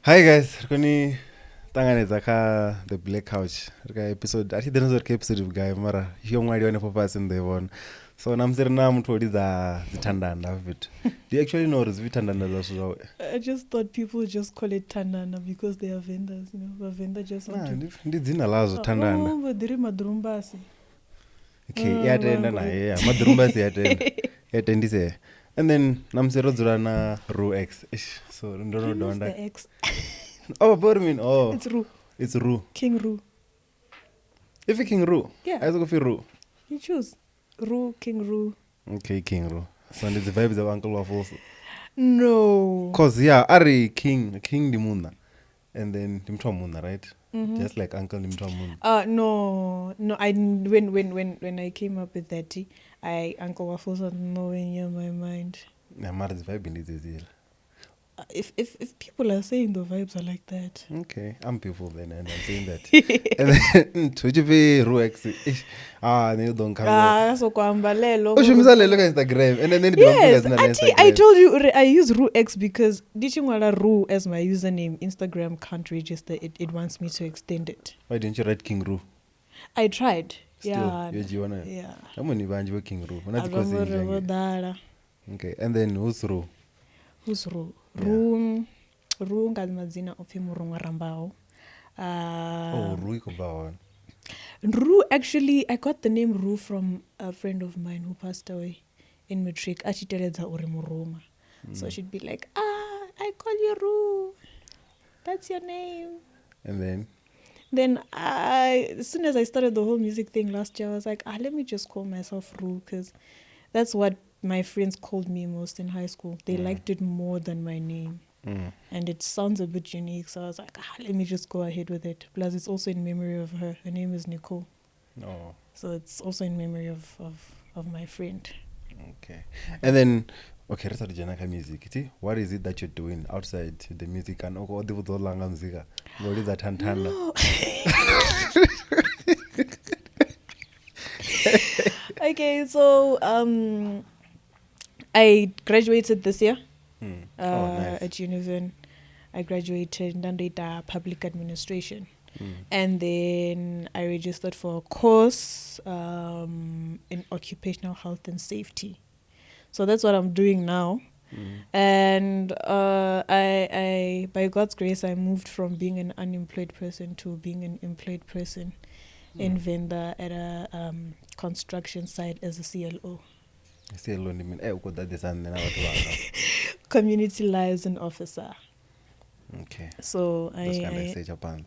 Hi guys, rikoni tanganedza ka the Black Couch rika episode achidenozo rika episode guy mara iyo mwari wane popasi ndevona so namsiri na muthu odidza dzithandanda vitu do you actually know zvithandanda zvasvo zvawe? I just thought people just call it tandana because they are vendors, you know. But vendor just want to... ndidzina lazvo thandanda. but there is madrumbasi. Okay, yatenda naye madrumbasi yatendise. And then namsiri rodzura na Rue X. So ndonodonda. The X. Oh, what do you mean? Oh. It's Rue. It's Rue. King Rue. If you King Rue? Yeah. I go for Rue. You choose. Rue, King Rue. Okay, King Rue. So it's the vibes of Uncle Waffles. No. Cause yeah, Ari King Dimuna. And then Dimtwa Muna, right? Mm-hmm. Just like Uncle Dimtwa Muna. No. When I came up with that, Uncle Waffles was nowhere near my mind. Yeah, Mara's vibe in this. If people are saying the vibes are like that. Okay, I'm people then, and I'm saying that. And then to be Rue X. You don't come. So kwambalelo. Oh, she look at Instagram, and then yes, I told you I use Rue X because Dichingwala Rue as my username. Instagram can't register it. It wants me to extend it. Why didn't you write King Rue? I tried. Still, yeah. I'm only banjo King Rue. Okay, and then who's Rue? Who's Rue? Yeah. Rue ngazimazina of Murunwa Rambao. Rue Kubawan. Rue, actually, I got the name Rue from a friend of mine who passed away in matric. Achiteleza uri Muruma. So she'd be like, I call you Rue. That's your name. And then as soon as I started the whole music thing last year, I was like, let me just call myself Rue, because that's what my friends called me most in high school. They liked it more than my name. And it sounds a bit unique, so I was like, let me just go ahead with it. Plus, it's also in memory of her. Her name is Nicole. Oh. So it's also in memory of my friend. Okay. And then, okay, let's start the music. What is it that you're doing outside the music? And what do you do music? What is that? No. Okay, so I graduated this year. Nice. At Univen. I graduated in data public administration. And then I registered for a course in occupational health and safety. So that's what I'm doing now. And I by God's grace, I moved from being an unemployed person to being an employed person in Venda at a construction site as a CLO. Community liaison officer. Okay. So I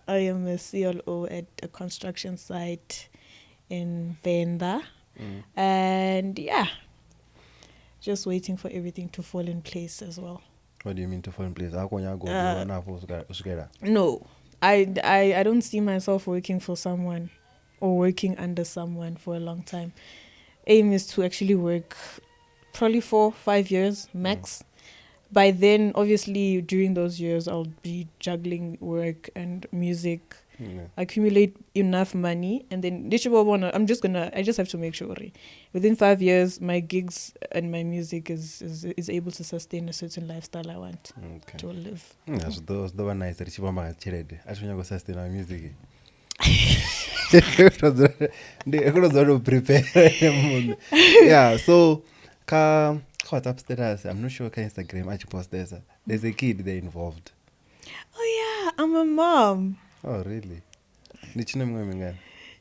am a CLO at a construction site in Venda. And yeah, just waiting for everything to fall in place as well. What do you mean to fall in place? No, I don't see myself working for someone or working under someone for a long time. Aim is to actually work probably 4-5 years max. By then, obviously, during those years, I'll be juggling work and music, accumulate enough money, and then I just have to make sure within 5 years, my gigs and my music is able to sustain a certain lifestyle I want to live. That's the one nice that she was charity. I should never sustain our music. Prepare. Yeah, so what's upstairs? I'm not sure can Instagram actually post this. There's a kid there involved. Oh yeah, I'm a mom. Oh really?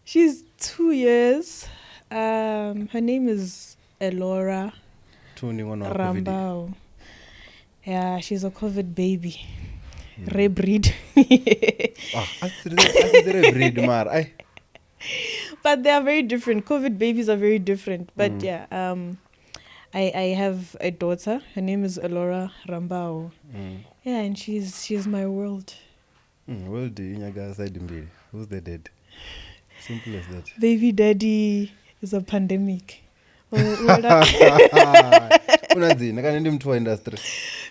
She's 2 years. Her name is Elora Rambao. Yeah, she's a COVID baby. Rebreed. But they are very different. COVID babies are very different. But yeah, I have a daughter. Her name is Elora Rambao. Yeah, and she's my world. World who's the dead? Simple as that. Baby daddy is a pandemic.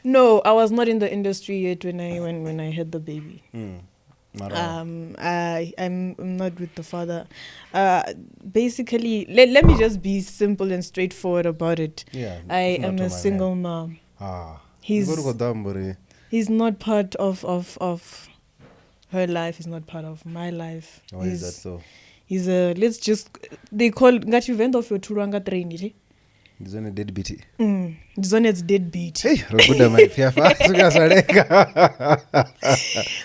No, I was not in the industry yet when I had the baby. I'm not with the father. Basically, let me just be simple and straightforward about it. Yeah, I am a single mom. He's He's not part of her life. He's not part of my life. Why is that so? He's a, let's just, they call ngathi Venda of your turanga train iti. He's on a deadbeat. He's on its deadbeat. Hey, Robuda my fiafa.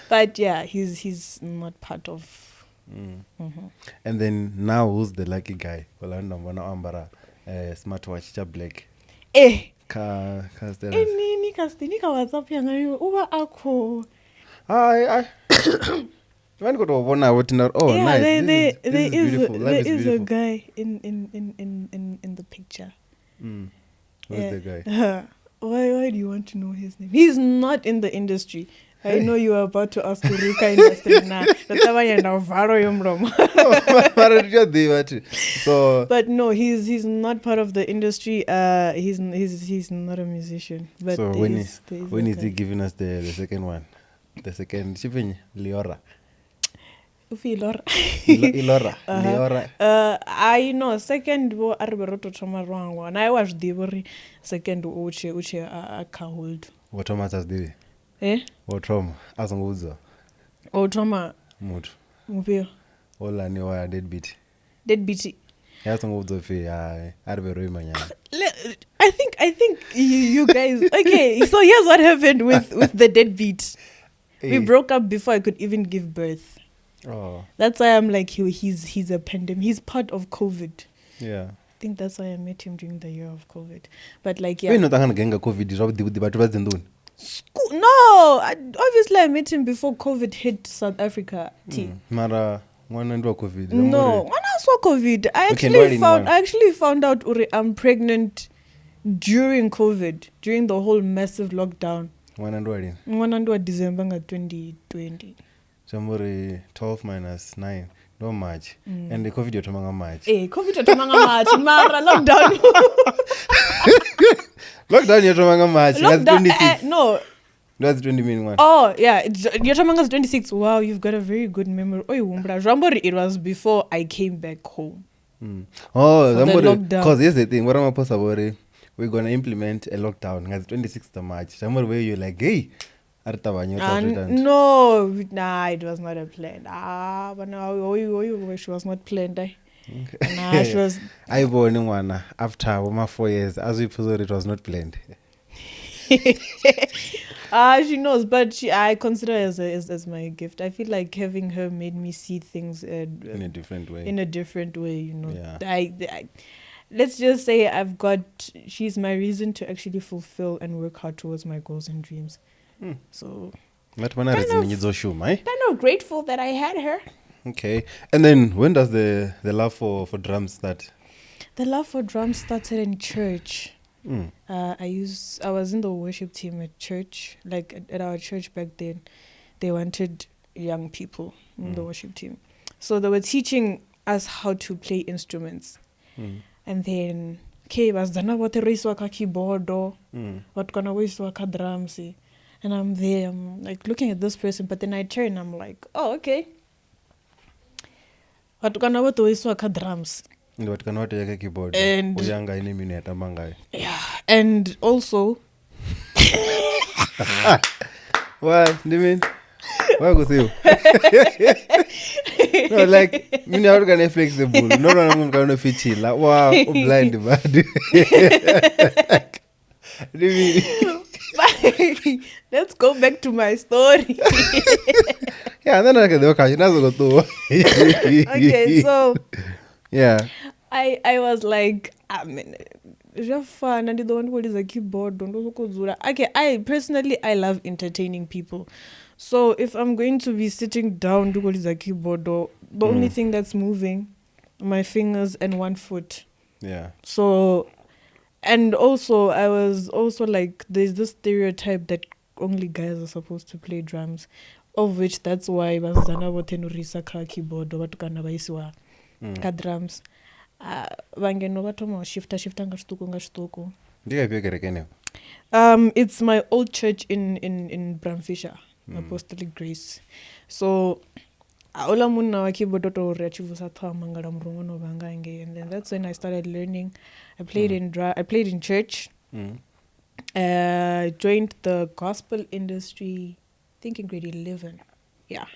But yeah, he's not part of. And then now who's the lucky guy? Olanda mbona ambara smartwatch cha black. Nini kastini ka WhatsApp yanga yo uba akho. I when go to bona what now? Oh, yeah, nice. There This is beautiful. There is a guy in the picture. Who's the guy? Why do you want to know his name? He's not in the industry. I know you are about to ask Ruka industry now. So, but no, he's not part of the industry. He's not a musician. But so when is he giving us the second one? The second Liora. Ilora. Liora. I know second wo arberoto thoma rwangwa. Na I was the second uche aka hold. What Thomas has did? Otroma azonguzo otroma mutu mupio ola ni wa deadbeat yazonguzo fe arvero imanyana. I think you guys okay, so here's what happened with the deadbeat. We broke up before I could even give birth. Oh, that's why I'm like he's a pandemic. He's part of COVID. Yeah, I think that's why I met him during the year of COVID. But like, yeah, we not genga COVID but was no, obviously I met him before COVID hit South Africa. Mara one COVID. No, when I saw COVID, I actually found out I'm pregnant during COVID, during the whole massive lockdown. One December 2020. Jamboree 12 minus 9. No March. And the COVID yotomanga March. COVID yotomanga March. Mara lockdown. Lockdown yotomanga March. That's 26. No. That's 20 minutes. Oh, yeah. Yotomanga is 26. Wow, you've got a very good memory. Oh, Jambori, it was before I came back home. Oh, Jambori. Because here's the thing. What am I supposed to worry? We're going to implement a lockdown. It's 26th of March. Jambori, where you're like, hey. No, it was not a plan. But no, she was not planned. Nah, she was. I born one after 4 years. As we put it was not planned. She knows, but I consider it as my gift. I feel like having her made me see things in a different way. You know. Yeah. I let's just say she's my reason to actually fulfill and work hard towards my goals and dreams. So kind of grateful that I had her. Okay. And then when does the love for drums start? The love for drums started in church. I was in the worship team at church, like at our church back then. They wanted young people in the worship team. So they were teaching us how to play instruments. And then was dana what a keyboard what gonna waste waka drums. And I'm there, I'm like looking at this person, but then I turn, I'm like, oh, okay. What can I do is work drums. What can I take a keyboard? And yeah, and also what do you mean? Why go you? No, like me now gonna flexible. No, I'm gonna fit chill. Like wow, blind bad. Let's go back to my story. Yeah, then I can do okay, so yeah, I was like, I mean, fun and the one who is a keyboard. Okay, I love entertaining people. So if I'm going to be sitting down to what is a keyboard, the only thing that's moving, my fingers and one foot. Yeah. So. And also, I was also like, there's this stereotype that only guys are supposed to play drums, of which that's why bazana botenurisa ka keyboard or batukana baisiwa ka drums. Vangeno batoma shifta ngashtuko. It's my old church in Bramfisher, Apostolic Grace. So ola munna wa keyboard to reachivusa mangala mrungono bangange, and then that's when I started learning. I played in church. Joined the gospel industry, I think in grade 11. Yeah,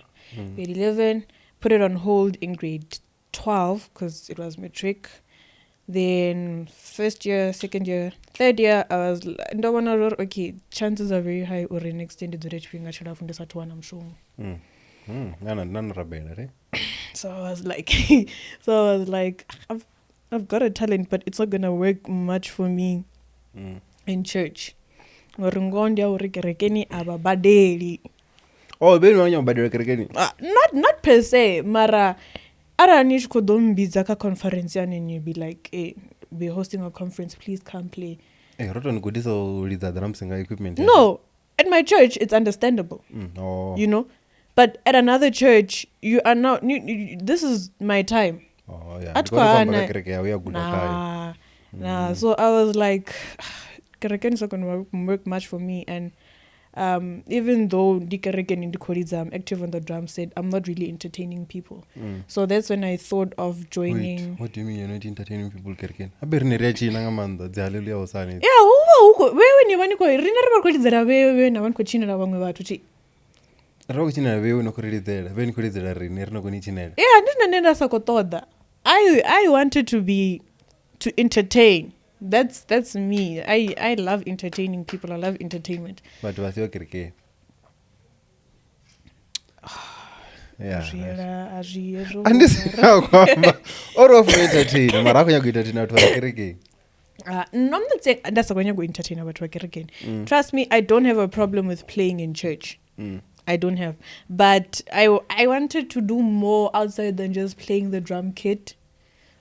grade 11. Put it on hold in grade 12 because it was matric. Then first year, second year, third year, I was okay, chances are very high or an extended duration I should have funded at one, I'm sure. So I was like, I've got a talent, but it's not gonna work much for me in church. Oh, Not per se, mara aranish kodombiza ka conference and you be like, hey, we're hosting a conference, please come play. No, at my church it's understandable. You know, but at another church you are not. This is my time. Oh yeah. Nah. So I was like, Kereken is not gonna work much for me, and even though Dikereken in the Koriza, I'm active on the drum set, I'm not really entertaining people. So that's when I thought of joining. Wait, what do you mean you're not entertaining people, Kereken? Yeah, wewe ni wani kwa rina rima kwa lizera wewe na wani kwa china na wangwe watu chi. Roko china wewe no kuridera, wewe ni kuridera rini no kuni china. Yeah, ndina nenda sakotoda. I wanted to entertain. That's me. I love entertaining people. I love entertainment. But what's your Kereke? Yeah. And this or of entertain. Marako ya entertain out Kereke. No, I'm not saying that's going to go entertain about work again. Trust me, I don't have a problem with playing in church. I don't have. But I wanted to do more outside than just playing the drum kit.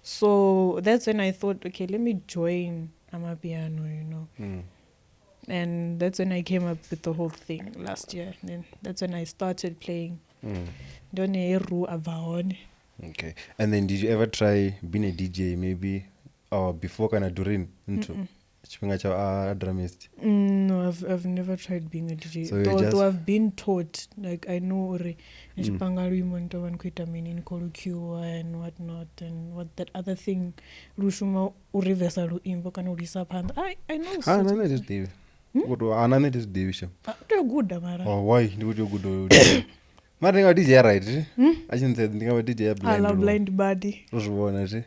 So that's when I thought, okay, let me join Amapiano, you know. And that's when I came up with the whole thing last year. And then that's when I started playing. Okay. And then did you ever try being a DJ maybe? Or before kind of during into drumist? No, I've never tried being a DJ. So though I've been taught, like I know and whatnot, and what that other thing Rushuma Urivesalu Imbokan I know. Good, Amara. Oh, why do you good? Marting a DJ, right? I shouldn't say DJ blind. I love blind body. Don't want to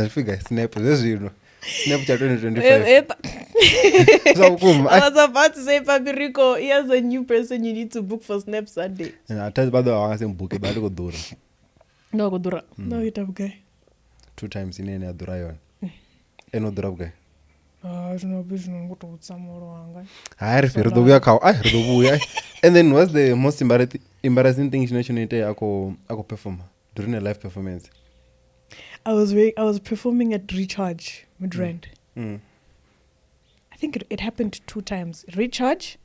figure snap this, you know. Snapchat 2025. I was about to say, Papi Rico, here's a new person you need to book for Snap Sunday. And I tell you about the awesome book about Godura. No, Godura. No, you have guy. 2 times in any Durayon. And no drop guy. I don't know, go to some more. I refer to the cow. And then what's the most embarrassing thing you ako perform during a live performance? I was performing at Recharge Midrand. I think it happened 2 times. Recharge,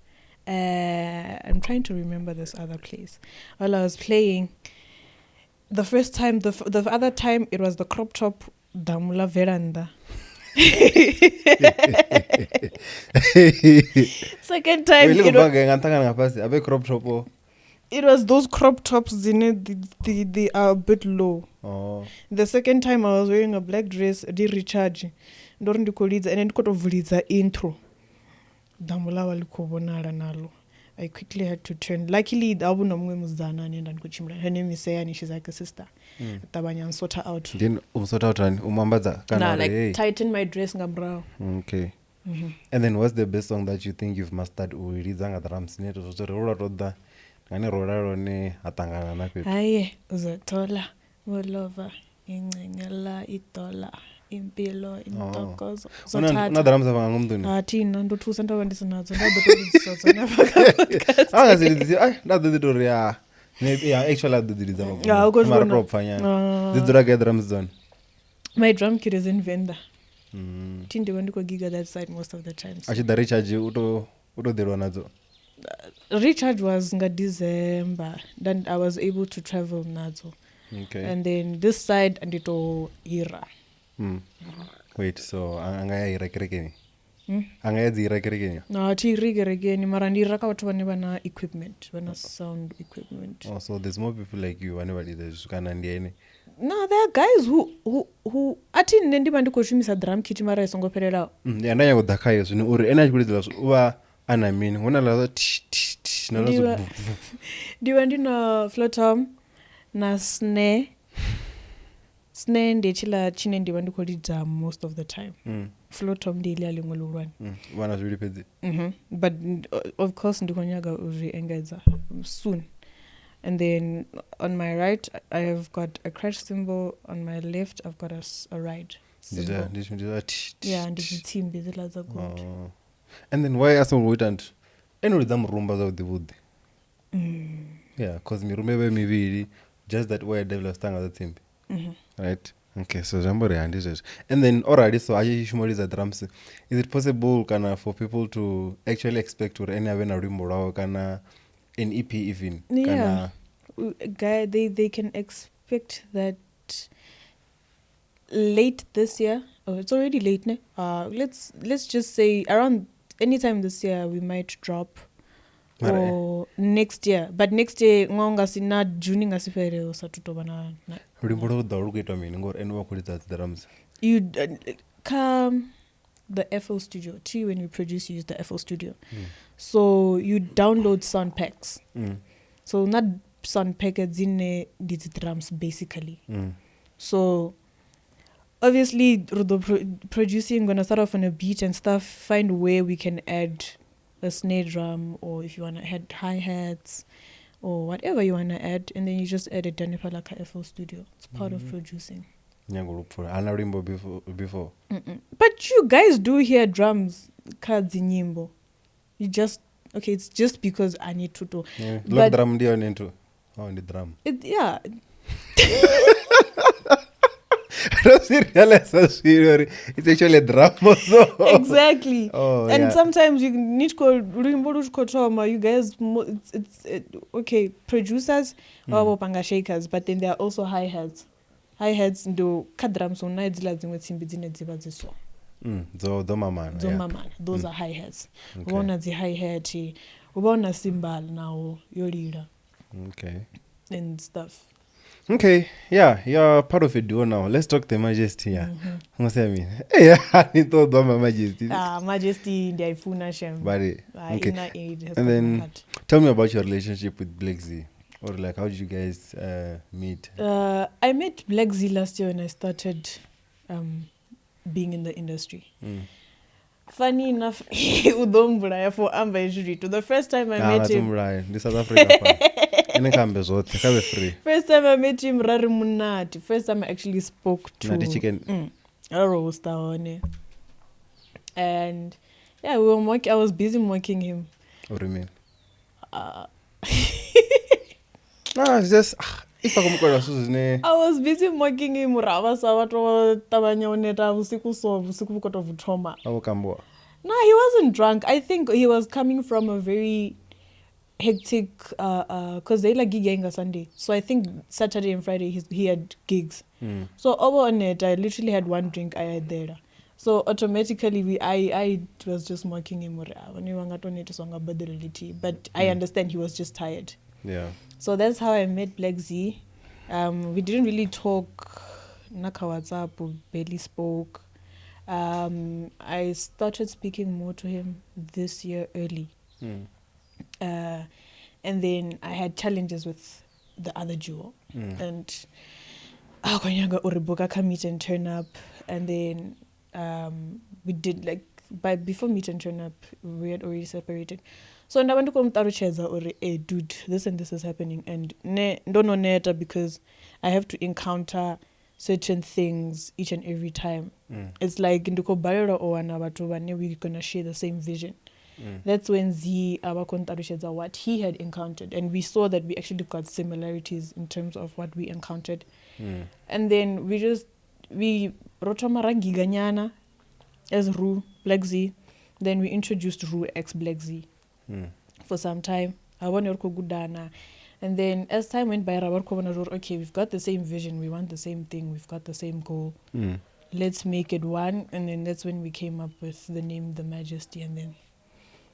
I'm trying to remember this other place. While I was playing, the first time, the other time, it was the crop top Damula Veranda. Second time, it was those crop tops. They are a bit low. Oh. The second time I was wearing a black dress, did recharge. During the colleagues and then got over the intro. I quickly had to turn. Luckily, the album was done and her name is Sayani. She's like a sister. Tabanyan sort her out. Then sort out and like tighten my dress brow. Okay. And then what's the best song that you think you've mastered? Aye, uzatola, wolova, ingengela itola, impilo, intokozo. So na drums avangumduni. Thina ndothusa into abandisinazo ndabetodisotso nabaka. That's the story. Yeah, actually I did it. Yeah, because my prop fanya. The drag drums done. My drum kit is in Venda. Tindi wandiko giga that side most of the times. Actually the recharge uto dero nazo. Recharge was in December. Then I was able to travel nazo. Okay. And then this side and it all Ira. Wait, so angaya ira kerekeni? Angaya zira kerekeni? No, ati ira kerekeni. Marandira ka watu wana equipment, wana sound equipment. Oh, so there's more people like you whenever there's kana ndieni. No, there are guys who ati nne ndi mandikoshumisa drum kit mara isongophererawo. Yeah, ndanya kudhakayo zvino uri ena achikulidzira uva ana mini una lazo ndiva ndina flotom na snare ndechila chine ndiva ndikolidza most of the time. Flotom ndilia limwe lulwani. Vana zviri pedzi. But of course ndikonyaga uzviengedza soon. And then on my right, I have got a crash cymbal. On my left, I've got a ride cymbal. Yeah, and it's a team. There's lots of good. And then why ask me and any of them rumba of the wood? Yeah, because me remember me really just that way I developed stang other team. Right? Okay, so jambo rehandizes. And then already so I shumaliza drums. Is it possible kana for people to actually expect or any avena rimbo kana in EP even? Yeah. Guy, they can expect that late this year. Oh, it's already late, ne? Let's just say around anytime this year we might drop. Or next year. But next year ngonga sina June ngasipere osatutoba na. Rimbo da urugeta mini ngor enwa kulita drums. You come the FL Studio. When we produce, you use the FL Studio. So you download sound packs. So not sound packets in these drums basically. So obviously producing gonna start off on a beat and stuff, find where we can add a snare drum, or if you wanna add hi-hats or whatever you wanna add, and then you just add it Danipa like a FL Studio. It's part of producing. Ana rimbo before. But you guys do hear drums cards in Yimbo. You just okay, it's just because I need to do. Yeah. But drum ndio into. Oh, the drum. Yeah. It's actually a drum also. Exactly. Oh, and yeah. Sometimes you need to call you guys it's okay, producers or panga shakers, but then there are also hi-hats. Hi-hats do drums on nights with so. Those are hi-hats. One of the hi-hat, one a cymbal now, your leader. Okay. And stuff. Okay, yeah, you're part of a duo now. Let's talk the Majesty. Yeah, what's that mean? Yeah, I need to do my Majesty. Majesty, the iPhone shem. Okay. And then tell me about your relationship with Blackz. Or like, how did you guys meet? I met Blackz last year when I started being in the industry. Funny enough, udombra for Amba to the first time I met him. This South Africa. First time I met him, Rari Munati. First time I actually spoke to chicken. And yeah, we were I was busy mocking him. What do you mean? No, it's just I was busy mocking him. No, he wasn't drunk. I think he was coming from a very hectic because they like gig Sunday. So I think Saturday and Friday he had gigs. So over on it, I literally had one drink I had there. So automatically I was just mocking him. But I understand he was just tired. Yeah. So that's how I met Blackz. We didn't really talk. Naka WhatsApp, we barely spoke. I started speaking more to him this year early. And then I had challenges with the other duo. And Konyaga Uriboka come meet and turn up. And then we did before meet and turn up, we had already separated. So I went to come to hey dude, this and this is happening, and don't know neta because I have to encounter certain things each and every time. It's like Nduko Bayora or Anabatuba, we're gonna share the same vision. That's when Z Abakontarusheza what he had encountered, and we saw that we actually got similarities in terms of what we encountered. And then we Rotomarangi Ganyana as Rue Blackz. Then we introduced Rue ex Blackz. For some time, I wanted to go down, and then as time went by, okay, we've got the same vision, we want the same thing, we've got the same goal. Let's make it one, and then that's when we came up with the name, the Majesty, and then.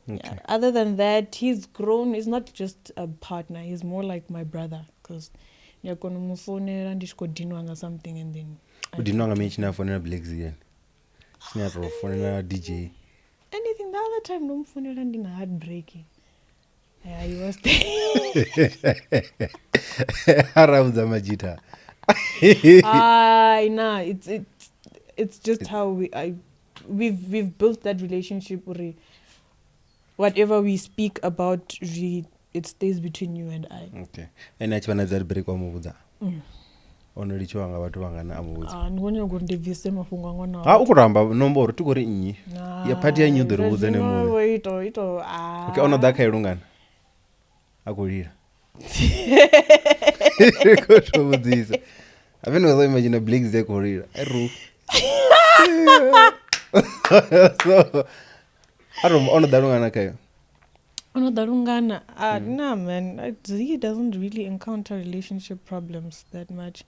Yeah. Other than that, he's grown. He's not just a partner; he's more like my brother because yakona mufonera ndishikodhinwanga something and then udhinwanga mei chinafonera Blackz iyani chinafonera DJ anything the other time ndomufonera ndina heartbreaking. Yeah, he was araudza majita nah, it's just how we've built that relationship where whatever we speak about it stays between you and I. Okay. And achivana heartbreak wamuvudza onorichiwanga vatu vangana amuvudza ndikuona kuti ndibvise mafungo angona ukuramba nomboro tikori inyi yapati yanyu ndiriudza nemunhu okay onodhakairungana akurira kutovudzisa avenozvaimagina Blackz yakurira eru so onodharungana kayo unodharungana nah man, Z doesn't really encounter relationship problems that much,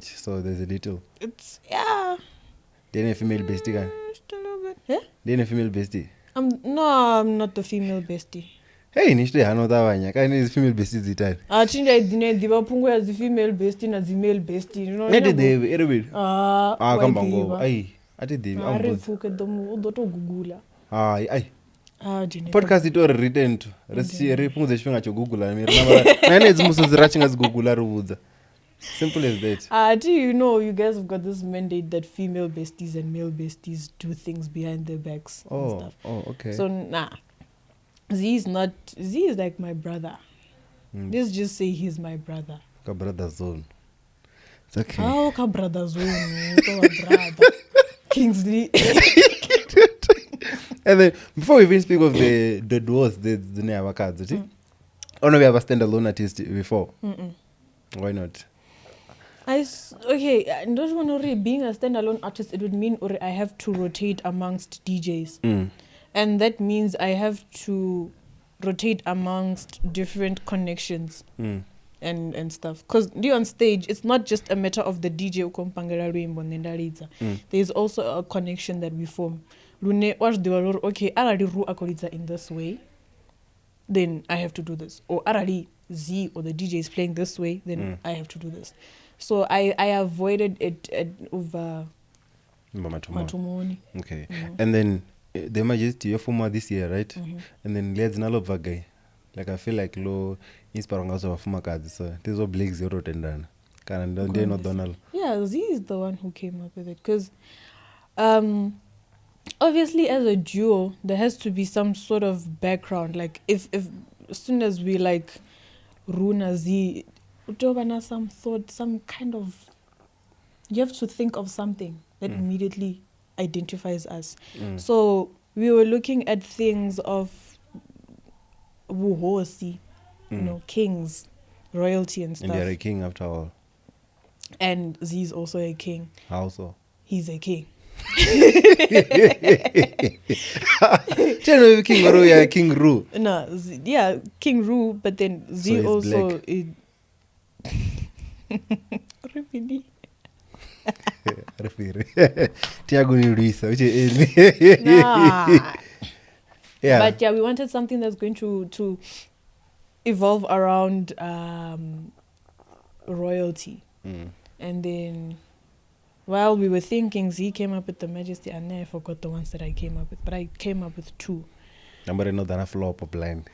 so there's a little. It's yeah. Then a female bestie can Just a little bit. Yeah? Then a female bestie. I'm not the female bestie. Hey, nishte hanotavanya kani female bestie zitani chinda idine diva pungu ya female bestie na male bestie, you know. Ati devi erebe kamba ngo ai ati devi arifuke domu udoto gugula ai Jenny podcast itori written to ripunguze chifenga chogugula nane zimuso zirachinga zigugula ruvudza simple as that. You know, you guys have got this mandate that female besties and male besties do things behind their backs and stuff. Okay. So nah, Z is like my brother. Let's just say he's my brother. Ka brother zone. It's okay. Ka brother zone. Brother. Kingsley. And then before we even speak of the duos, the cards, oh no, we have a standalone artist before. Why not? Okay, don't want to being a standalone artist, it would mean I have to rotate amongst DJs. And that means I have to rotate amongst different connections and stuff. Because on stage, it's not just a matter of the DJ ukompangela wimbo nenda. There's also a connection that we form. Rune watch the word, okay, already Rue akolidza in this way, then I have to do this. Or already Z or the DJ is playing this way, then I have to do this. So I avoided it over Matumoni. Okay. And then the Majesty, you're former this year, right? And then Leeds Nalo Vagay. Like I feel like low inspiring of former cards. So this is what Blackz you wrote and done. They're not Donald. Yeah, Z is the one who came up with it. Because obviously as a duo, there has to be some sort of background. Like if as soon as we like Runa Z, some thought, some kind of, you have to think of something that immediately identifies us. So we were looking at things of Wuhosi, you know, kings, royalty and stuff. And you're a king after all. And Z is also a king. How so? He's a king. Tell me King Rue, yeah, King Rue. No, yeah, King Rue, but then Z so also is nah. Yeah. But yeah, we wanted something that's going to evolve around royalty. And then while we were thinking, Z came up with the Majesty, and then I forgot the ones that I came up with. But I came up with two. Number not that flop or blind.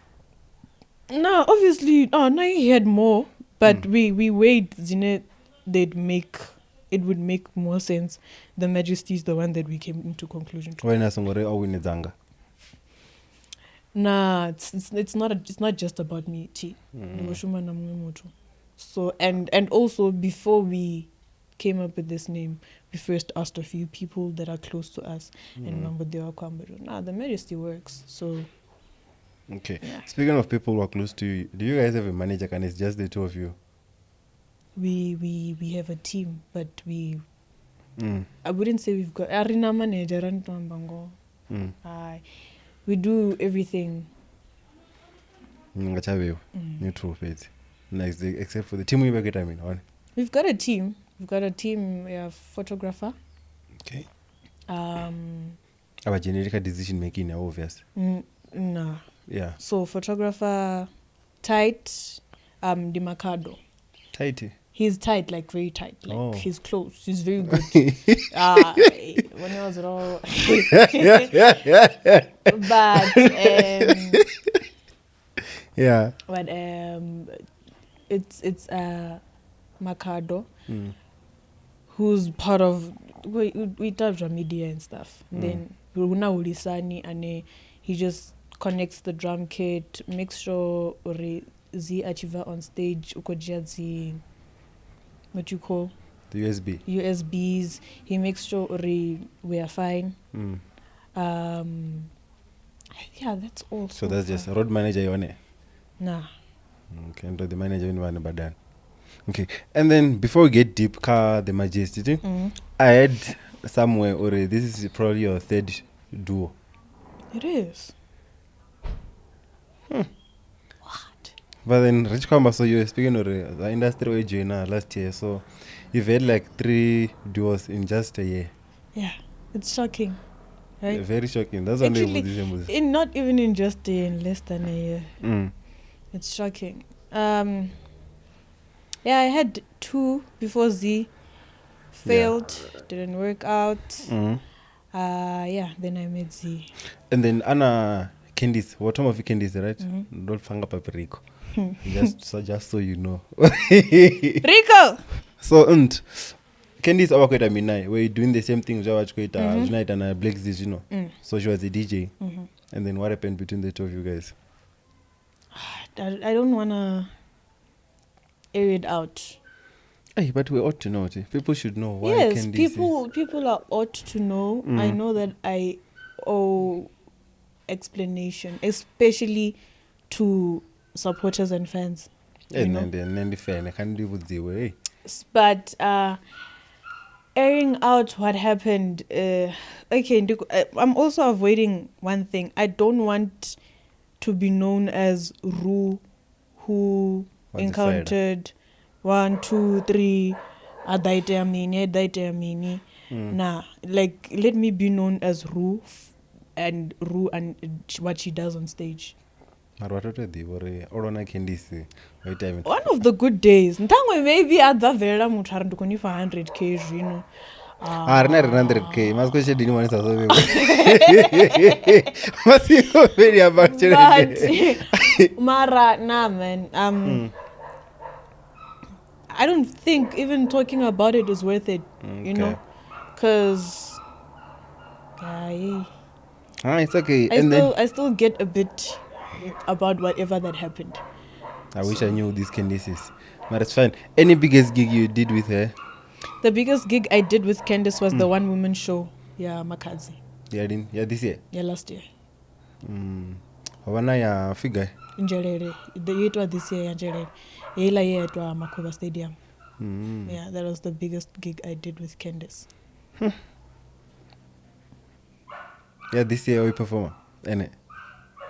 No, obviously, now he had more, but we weighed Zine. It would make more sense. The Majesty is the one that we came into conclusion to. Nah, it's not just about me. So and also before we came up with this name, we first asked a few people that are close to us, and remember they were Kwambaro. Nah, the Majesty works. So okay. Yeah. Speaking of people who are close to you, do you guys have a manager? And it's just the two of you? We have a team, but I wouldn't say we've got arena manager and Tambango. We do everything. Neutral faith. Nice, except for the team we work at. We've got a team. We've got a team. We have photographer. Okay. Our generic decision making, obvious. No. Yeah. So photographer, tight, Dimacado. Tighty. He's tight, like very tight. Like Oh. he's close. He's very good. When I was raw. But Yeah. but it's Makado, who's part of we touch on media and stuff. Then Runa Ulisani and he just connects the drum kit, makes sure Z Achieva on stage ukojazi what you call The USB. USBs. He makes sure we are fine. Yeah, that's all. So that's just road manager yone. Nah. Okay, and the manager in one badan. Okay, and then before we get deep, the Majesty, I heard somewhere already. This is probably your third duo. It is. What? But then Rich Kwamba, so you were speaking of the industry where you last year, so you've had like 3 duos in just a year. Yeah, it's shocking, right? Very shocking. That's Actually, not even in just a year, in less than a year. It's shocking. Yeah, I had 2 before Z failed, didn't work out. Yeah, then I met Z. And then Anna Candice, what time of Candice, right? Don't fanga papriko. just so you know. Rico! So Candice awakweta midnight, we're doing the same thing wakweta tonight and Blackz, you know. So she was a DJ. And then what happened between the two of you guys? I don't wanna air it out. Hey, but we ought to know it. People should know why. Yes, people are ought to know. I know that I owe explanation, especially to supporters and fans. And then the fan, I can't do with the way. But airing out what happened. Okay, I'm also avoiding one thing. I don't want to be known as Rue, who encountered 1, 2, 3. Nah, like let me be known as Rue and what she does on stage. One of the good days. Ntangwe maybe adavera muthu ari ndikoni for 100k zvino. Rina 100k. Mas question didn't want to very about Mara, nah man. I don't think even talking about it is worth it, you know, because it's okay. I still get a bit about whatever that happened. I wish I knew these Candices, but it's fine. Any biggest gig you did with her? The biggest gig I did with Candice was the one woman show. Yeah, Makazi. Yeah, this year. Yeah, last year. Hawana ya figure. Njerere. It was this year. Njerere. Ila year at Makuba Stadium. Yeah, that was the biggest gig I did with Candice. Yeah, this year we perform.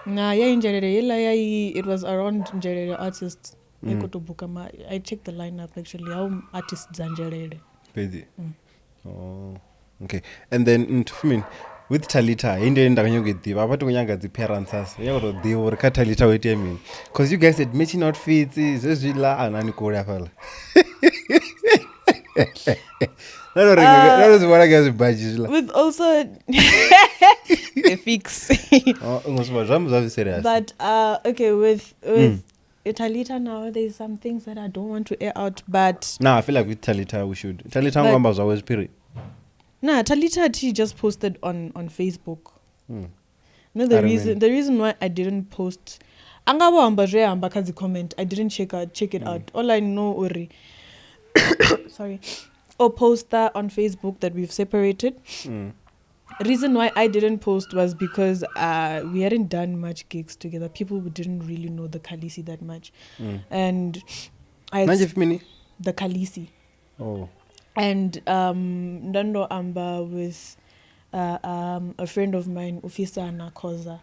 Nah, yeah, Njerere. Ila it was around Njerere artists. I checked the lineup actually. How artists Njerere. Busy. Oh, okay. And then with Talita, the parents they were Talita with me. Because you guys said matching outfits is and that was what I guess with also a fix. But okay, with Talita now, there's some things that I don't want to air out, but I feel like with Talita we should. Talita was always period. Nah, Talita she just posted on Facebook. No, the reason why I didn't post comment, I didn't check it out. All I know Uri sorry. Or poster on Facebook that we've separated. Reason why I didn't post was because we hadn't done much gigs together. People didn't really know the Kalisi that much. And the Kalisi. Oh. And Ndando Amba with a friend of mine, Ufisa Nakoza.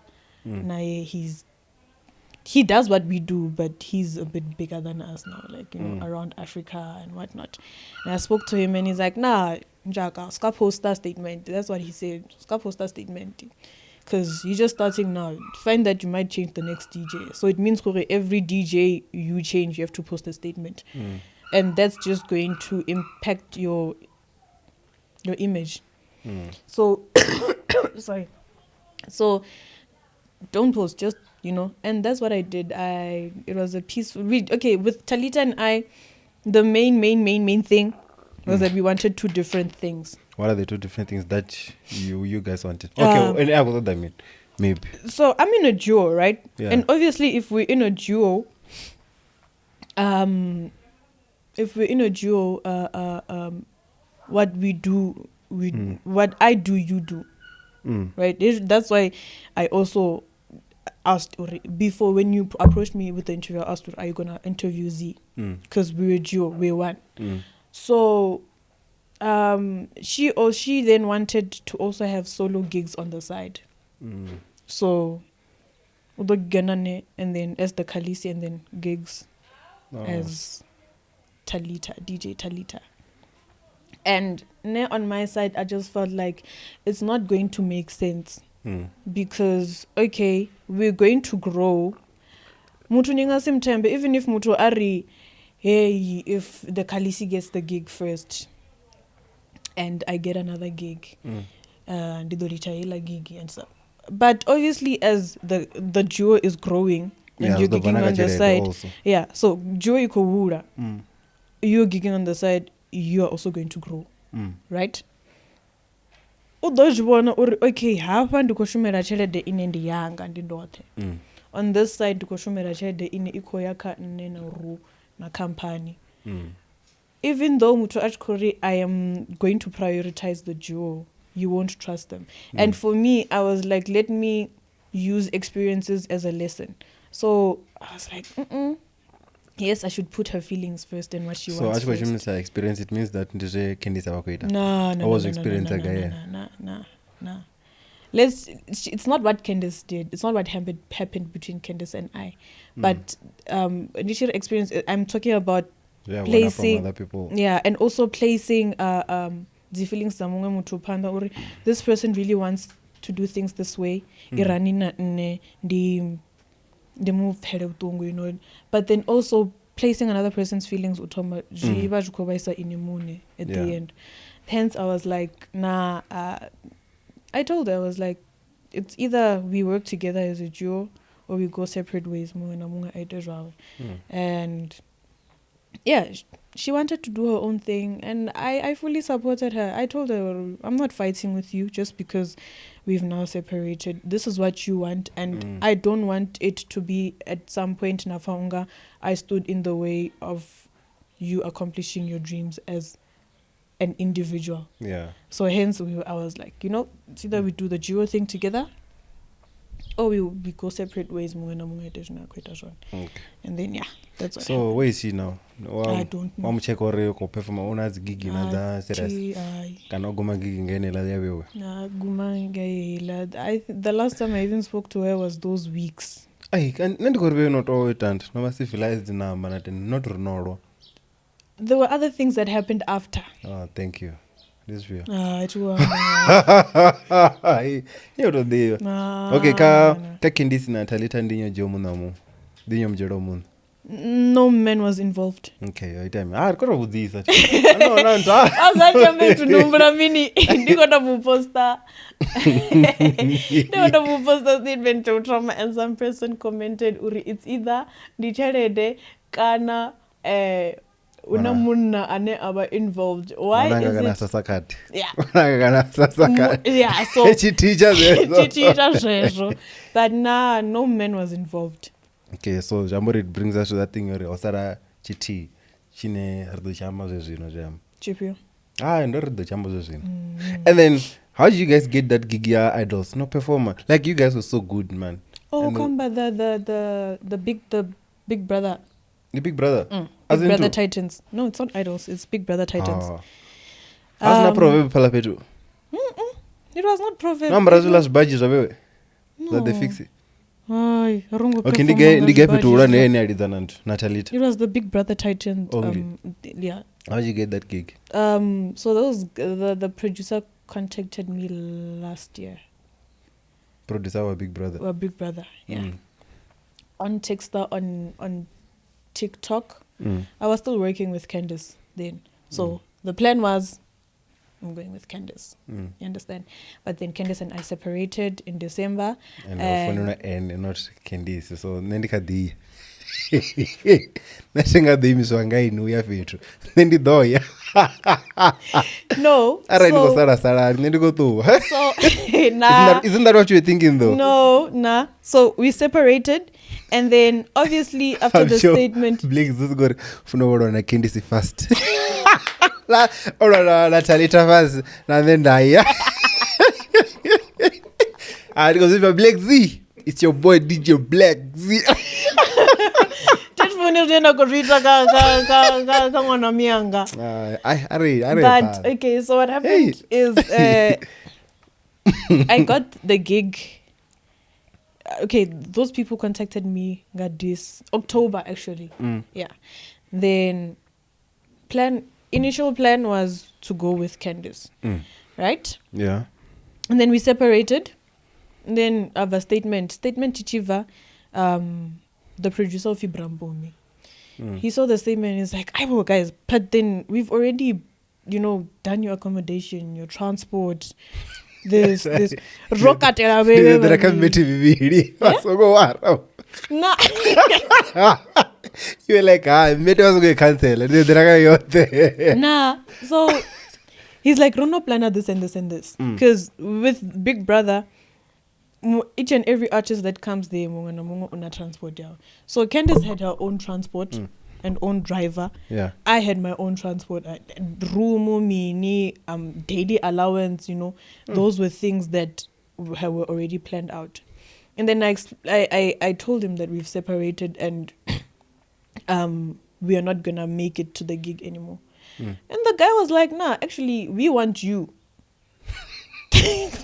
He does what we do, but he's a bit bigger than us now, like, you know, around Africa and whatnot. And I spoke to him and he's like, nah, Njaka, ska poster statement. That's what he said. Ska poster statement. Because you're just starting now. Find that you might change the next DJ. So it means for every DJ you change, you have to post a statement. and that's just going to impact your image. So sorry. So don't post, just and that's what I did. It was a peaceful read. Okay, with Talita and I, the main thing was that we wanted two different things. What are the two different things that you guys wanted? Okay, and what does that mean? Maybe. So I'm in a duo, right? Yeah. And obviously, if we're in a duo, what we do, what I do, you do, right? That's why I also asked before, when you approached me with the interview, I asked, are you gonna interview Z? Because we were duo, we were one. So she then wanted to also have solo gigs on the side. So the Ganane, and then as the Khaleesi, and then gigs as Talita, DJ Talita. And on my side, I just felt like it's not going to make sense. Because okay, we're going to grow. Mutu ninga simtembe, even if Mutu ari, hey, if the Khaleesi gets the gig first and I get another gig, and the gig and stuff. But obviously, as the duo is growing and you're gigging on the side, also. So duo ikowura, you're gigging on the side, you are also going to grow, right? Okay, hapa ndikoshumera chelede ine ndi yanga ndi ndote. On this side ndikoshumera chelede ine iko yaka nne na Rue na company. Even though mutu achikori, I am going to prioritize the duo, you won't trust them. And for me, I was like, let me use experiences as a lesson. So I was like, yes, I should put her feelings first and what she wants first. So actually, when you say experience, it means that ndije Candice abakoita. No. It's not what Candice did. It's not what happened between Candice and I. But initial experience, I'm talking about placing from other people. Yeah, and also placing the feelings this person really wants to do things this way. But then also placing another person's feelings at the end. Hence I was like, nah, I told her, I was like, it's either we work together as a duo or we go separate ways. And yeah, she wanted to do her own thing, and I fully supported her. I told her, I'm not fighting with you just because we've now separated. This is what you want, and I don't want it to be at some point in Afaunga I stood in the way of you accomplishing your dreams as an individual. Yeah. So hence I was like, it's either we do the duo thing together or we go separate ways. Okay. And then that's what So happened. where is she now? I don't know. Check or perform owners gig in other series. Can go gig again the last time I even spoke to her was those weeks. And not all it and no civilized not Ronaldo. There were other things that happened after. Oh, thank you. This view. It was. Okay, ka Candice na Talita ndinyo jomunamu. Dinyo mjero mun. No man was involved. Okay, I tell me. Kora budisa. No. Azacha metu numbra mini. Ndiko na muposta. Ndiko na muposta statement to trauma, and some person commented, Uri, it's either ndicharede kana unamunna ane aba involved. Why is it? Yeah. Yeah, so but no man was involved. Okay, so Jamboree, it brings us to that thing osara chiti chine rdo chama zezino jam. Chipio. Ndo rdo chama zezino. And then how did you guys get that Gigia Idols? No performer. Like you guys were so good, man. Oh, come by the big brother. The Big Brother? Big Brother Titans. No, it's not Idols. It's Big Brother Titans. It was not Proverb. No, Brazil's badges away. That they fix it. Okay, Natalita. It was the Big Brother Titans. Yeah. How did you get that gig? So that was the producer contacted me last year. Producer or Big Brother? Big Brother, yeah. On Texter, on TikTok, I was still working with Candice then. So the plan was, I'm going with Candice. You understand? But then Candice and I separated in December. And not Candice. So nendikadi. Nashingadhi miswangaini uya vitu. Nendidoya. No. So nah. Isn't that what you were thinking though? No, nah. So we separated, and then obviously after the statement, Blackz this got funo na Candice first. La Talita first, and then Daya. And because if Blackz, it's your boy DJ Blackz. But okay, so what happened is I got the gig. Okay, those people contacted me. Got this October actually. Yeah. Then initial plan was to go with Candice, right? Yeah. And then we separated. And then I have a statement Chichiva, the producer of Ibrambomi. He saw the statement and he's like, "Aibo guys, but then we've already, done your accommodation, your transport, this rocket." Nah. You were like, mate was going to cancel. Nah. So he's like, "Rono planner this and this and this." Because with Big Brother, each and every artist that comes there, on a transport. Yeah. So Candice had her own transport and own driver. Yeah. I had my own transport, room, mini, daily allowance. Those were things that were already planned out. And then I told him that we've separated and we are not gonna make it to the gig anymore. And the guy was like, "Nah, actually, we want you."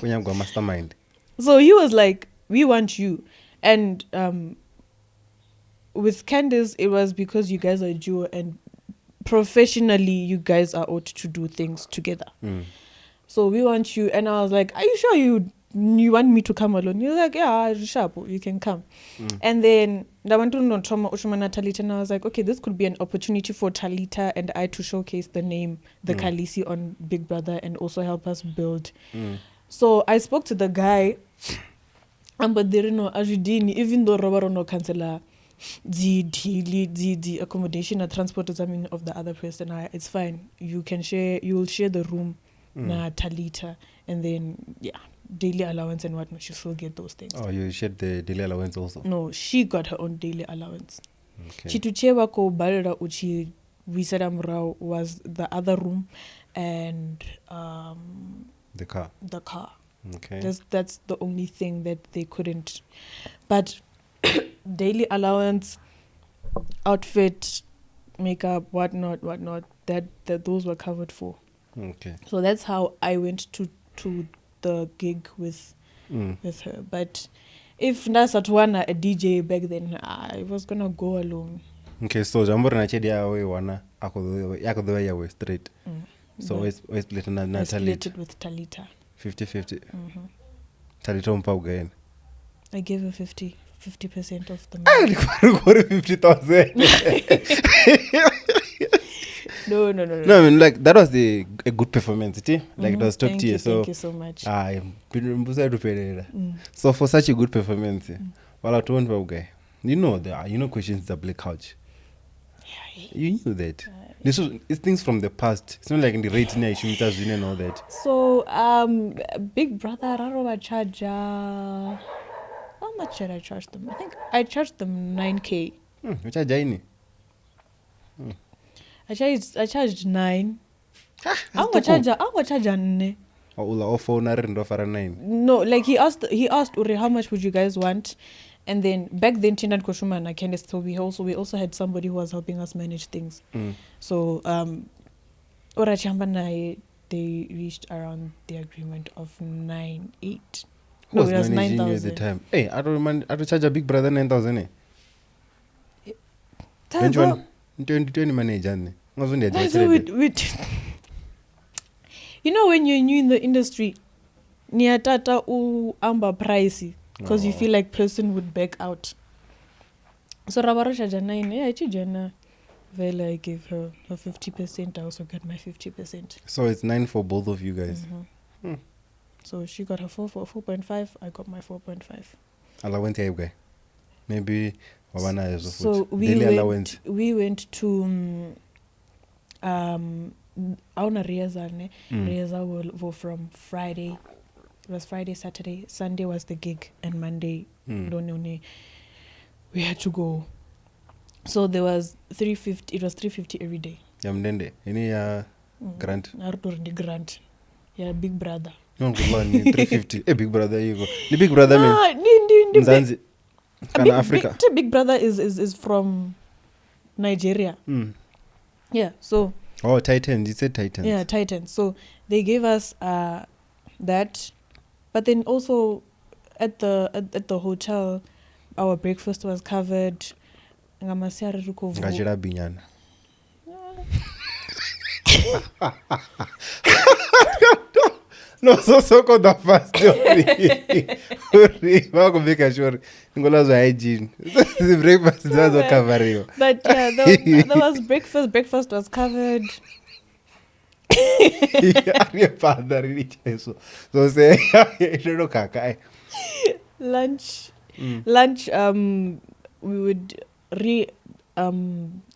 Mastermind. So he was like, "We want you." And with Candice, it was because you guys are a duo and professionally you guys are ought to do things together. So we want you. And I was like, "Are you sure you want me to come alone?" He was like, "Yeah, sharp, you can come." And then I went to Talita and I was like, okay, this could be an opportunity for Talita and I to showcase the name, the Khaleesi on Big Brother and also help us build. So I spoke to the guy, but they didn't know even though Robert no cancel the accommodation and transport of the other person. It's fine. You will share the room na Talita, and then daily allowance and whatnot. She still get those things. Oh, you shared the daily allowance also? No, she got her own daily allowance. Okay. Chituchewa ko balera uchi wisadamrao was the other room and the car. Okay. That's the only thing that they couldn't. But daily allowance, outfit, makeup, whatnot, that those were covered for. Okay. So that's how I went to the gig with her. But if Nasatwana a DJ back then, I was gonna go alone. Okay, so Jambor na chedi awe wana yakodoa yawe straight. So we split na I Talita. split it with Talita. 50-50. Talita umpa ugain. I gave her 50% of the money. 50,000. No. No, I mean, like, that was a good performance, like it was top tier. Thank you so much. So for such a good performance, you know questions the Black Couch. You knew that. It's things from the past. It's not like in the rating issue and all that. So Big Brother Rarowa charge how much did I charge them? I think I charged them 9K. Which are Jaini? I charged 9. I'm gonna charge 9. No, like he asked Uri, how much would you guys want? And then back then Tinad Koshuma and Candice, so we also had somebody who was helping us manage things. So Ora Chambana, they reached around the agreement of 9,800. No, it was 9,000 at the time. Hey, I don't remember. I charge a Big Brother 9,000. 2020 manager. You know, when you're new in the industry, niatata u amba pricey because you feel like person would back out. So Rabarosha Jana, I Vela, I gave her 50%. I also got my 50%. So it's 9 for both of you guys. So she got her 4.5. I got my 4.5. Allowance you guy. Maybe Wawana is So we went to Auna Riazane. Riaza were from Friday. It was Friday, Saturday. Sunday was the gig, and Monday, we had to go. So there was 350. It was 350 every day. Yamdende. Any grant? The grant. Yeah, Big Brother. No, good one. 350. Hey, Big Brother, you go. The Big Brother, man. Zanzi. Africa. Big Brother is from Nigeria. Yeah. So. Oh, Titans. You said Titans. Yeah, Titans. So they gave us that, but then also at the hotel, our breakfast was covered. Ngajira binyana. No, so called the first story. Welcome back, sure. Ngola's hygiene. The breakfast was covered. But yeah, there was breakfast. Breakfast was covered. So say, Lunch. We would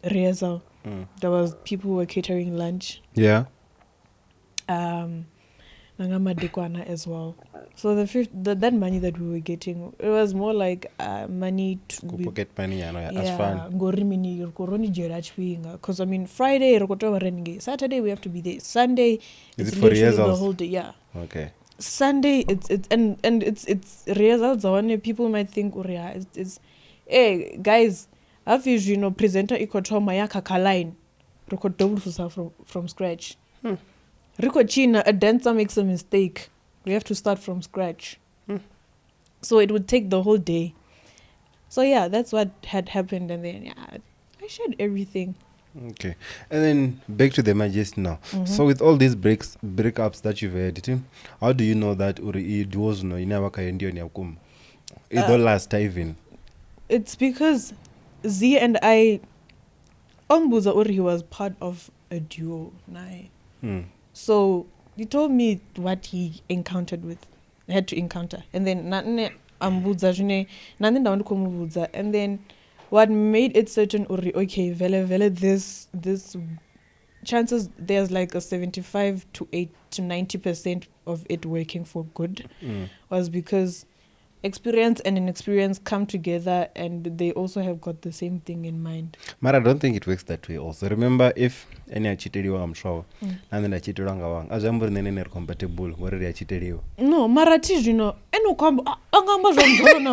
rehearsal. There was people who were catering lunch. Yeah. Nangamadekwana as well. So that money that we were getting, it was more like money to pocket money, as fun. Because I mean, Friday, Saturday we have to be there. Sunday, is it's it for literally the rehearsals? whole day. Yeah. Okay. Sunday, it's rehearsals. People might think, it's hey guys, have you presenter ikotoma ya kakaline, from scratch. Rico China, a dancer makes a mistake. We have to start from scratch. So it would take the whole day. So yeah, that's what had happened. And then I shared everything. Okay. And then back to the Majesty now. So with all these breakups that you've had, how do you know that it was no it don't last even? It's because Z and I, Ombuza Uri was part of a duo. So he told me what he had to encounter, and then and then what made it certain okay, vele this chances there's like a 75 to 90% of it working for good was because experience and inexperience come together, and they also have got the same thing in mind. But I don't think it works that way also. Remember, if any I cheated you, I'm sure, and then I cheated on Gawang, as I'm compatible, where I cheated you. No, Marathi,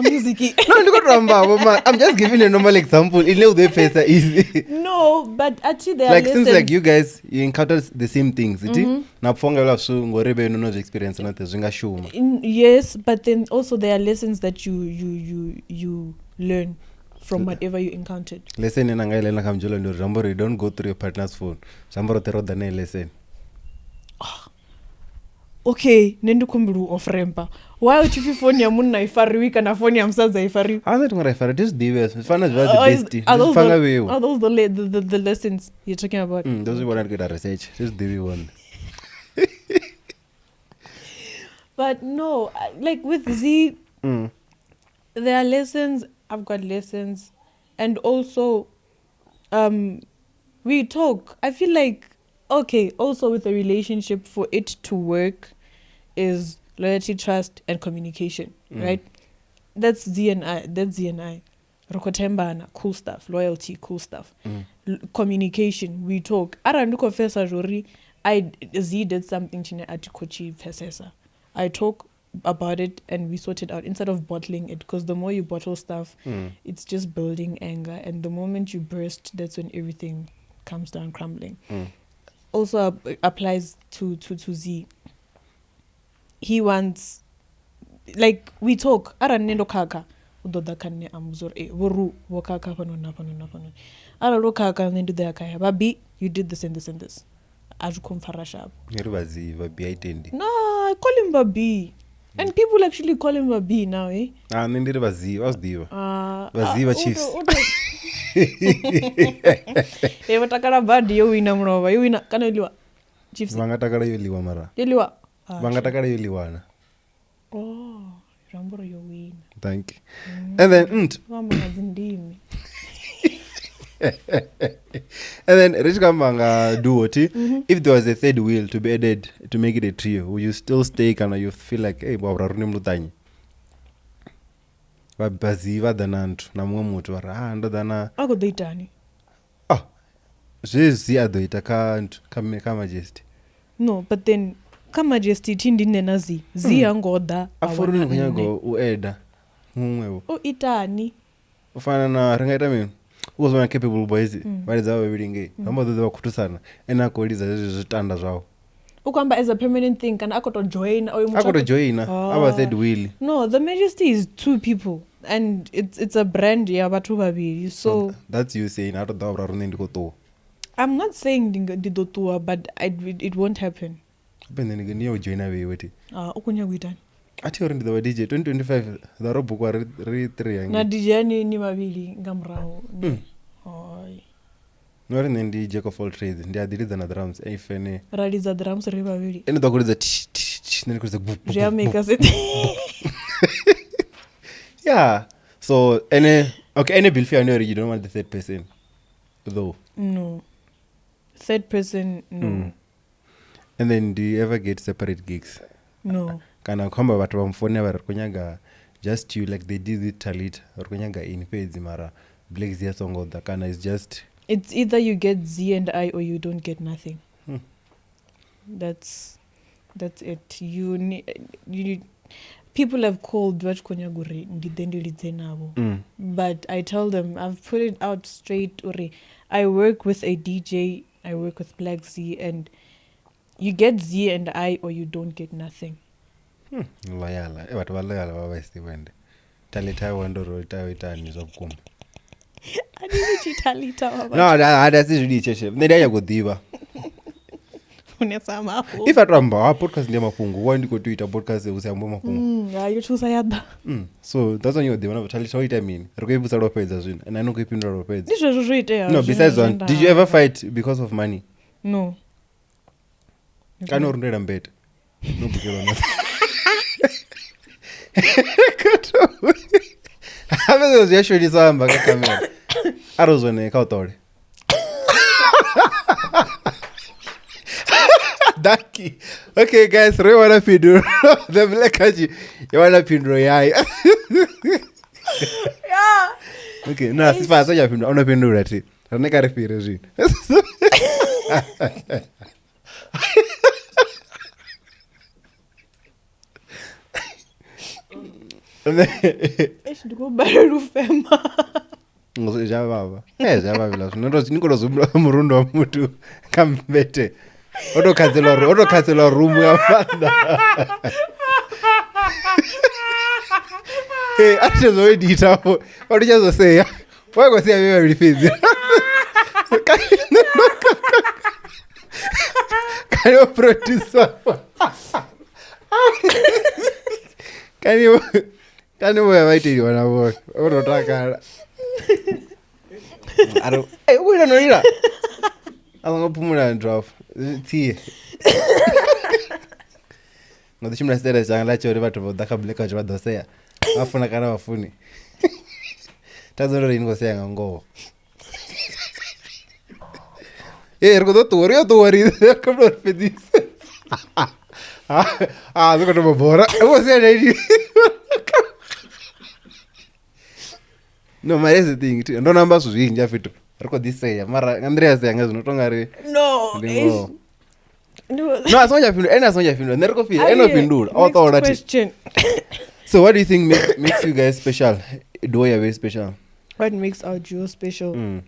music. No, I'm just giving a normal example. They face are easy. No, but actually there are like lessons. Since like you guys, you encounter the same things, now experience yes, but then also there are lessons that you learn from whatever you encountered. Lesson in Angaila Kamjolo no Jambori, don't go through your partner's phone. Jamboro Tero Dane lesson. Okay, Nendu Kumburu of Rempa. Why would you phone your moon ifari week and a phone yam says ifari? I'm not going to just divers. Fun as well the bestie. Are those the lessons you're talking about? Those who want to get a research. Just divi one. But no, like with Z, there are lessons. I've got lessons, and also, we talk. I feel like also with a relationship, for it to work, is loyalty, trust, and communication. Right? That's Z and I. Rokotembana, cool stuff. Loyalty, cool stuff. Communication, we talk. Aranduko fesa jori. Z did something chine atikochi fesesa. I talk about it and we sort it out instead of bottling it, because the more you bottle stuff, it's just building anger, and the moment you burst, that's when everything comes down crumbling. Also applies to Z. He wants, like, we talk ara nendo kaka udoda kanne amuzor woru wokaka pano ara ro kaka nendo de akaya babi, you did this and this and this. Ajukum farashab. Babi I No, I call him Babi. And people actually call him a B now, eh? Nendiri vaziva chiefs. Vatakala bad yowina munova yowina kana yoliwa chiefs Vangatakala yoliwa mara. yoliwa Vangatakala yoliwana. Ramboro yowina. Thank you. And then Vamba ngazindimi. and then Rich Kambanga do what? If there was a third wheel to be added to make it a trio, would you still stay and you feel like hey baba rune mlutanyi? Vabaziva danantu na mwe mutu vara ndo dana Ako deitani. Zvizi adoita ka Majesty. No, but then ka Majesty tindi nena zi angoda Afuruni kunyago ueda mumwevo. Itani. Ufana na ringaita mimi. Uzona capable boys varidza vaviringe vambodzoza vakutusana ena akoliza zvitanda zvavo Ukamba as a permanent thing kana akotojoina ava third wheel. No, the Majesty is 2 people and it's a brand ya vatu vaviri. So that's you saying atoda varune ndikotowa. I'm not saying ndidotua but it won't happen. Apende niyo joina veiweti. Ukunya kuitani. Ati uri ndidova DJ 2025 dharobukwa ri 3 yangi. Na DJ ni mavili ngamraho. Oi. Nori ndi jack of all trades ndi adiridza na drums ifene. Radidza drums ri vavili. Ene dokuridza nene kuridza. Ria make us it. Yeah. So any bill fear you don't want the third person though. No. Third person no. And then do you ever get separate gigs? No. Kana kwamba vatu vamfone vari kunyaga just you like they did with Talit vari kunyaga in pedzi mara Blackz yasongodha kana is just it's either you get Z and I or you don't get nothing. That's it. You need people have called vachikonyaguri ndidendilidze navo. But I tell them I've put it out straight uri I work with a DJ, I work with Blackz and you get Z and I or you don't get nothing. Loyala vatu valoyala vavaisiwende Talita wandoro itaitani zvokuma Adichitalita baba. No hadasi zvidi cheshe ndaya kudhiva Unetsa mafu. If atramba podcast ndiye mafungu why ndiko tuita podcast usiyambo mafungu You choose yada. So that's when you the one Talita what I mean rikuibusa ropedza zvino and I know kuipindura ropedza Ndizvo zvoita. No, besides one did you ever fight because of money? No. Kana urundera mbete nobukirwa na Haven't was actually some back camera. Arozone kautore. Daki. Okay guys, we wanna pindura. The Blackz you wanna pindura yai. Yeah. Okay, na sifa soja pindura, una pindura ti. Raneka refire zvi. Ndiko barelu fema. Ngozo javava. Javava la. Ndo nikolozo murundo wa mutu kambete. Otokatsela room ya Venda. Hey, ati zo edit hapo. Walichazo say. Wako say wewe release. Kayo producer. Kani wewe waiti wanavo. Unataka. Aro. Wewe unaona? Alongopumula drop. Tie. Ngodishimna stera changa chori vatu vodaka Blackz vadosea. Afuna kana wafuni. Tazoro ingosea ngongo. Ergo tori kablo pedis. Zuko to bora. Você aí. No, mas esse thing, ndo namba suzvinji afito. Riko diseya mara Andreas yanga zvinotongari. No. No, asonja pindura. Neriko pindura. Eno pindura. Auto question. So what do you think makes you guys special? Do you very special? What makes our duo special?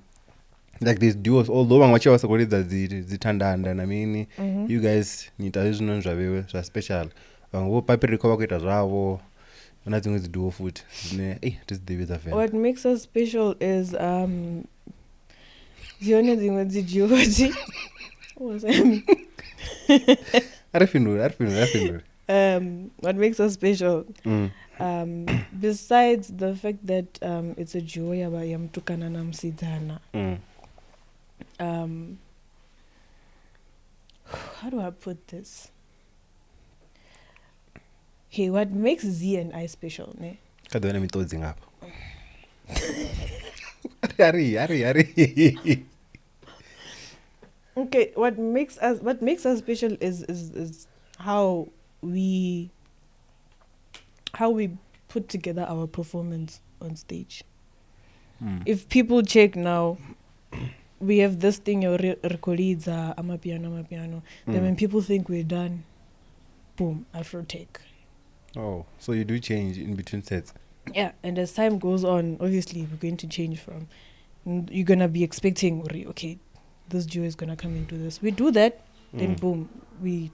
Like these duos, although vamwe vasakuridza dzithandanda namini, you guys niita zvinhu zvavewe zva special. Vamwe vopapirika vakuita zvavo. Una dzimwe dziduo futi. Tizidevedza Venda. What makes us special is dzione dzimwe dziduo. Aripindura. what makes us special, besides the fact that it's a joy aba yamtukana na msidzana, how do I put this? Hey, what makes Z and I special, ne? Kadona mitodzi ngapa. Ari. Okay, what makes us special is how we put together our performance on stage. If people check now, we have this thing recolidza amapiano. Then when people think we're done, boom, Afro take. Oh, so you do change in between sets. Yeah, and as time goes on, obviously we're going to change from. You're gonna be expecting, okay, this Jew is gonna come into this. We do that, then boom, we,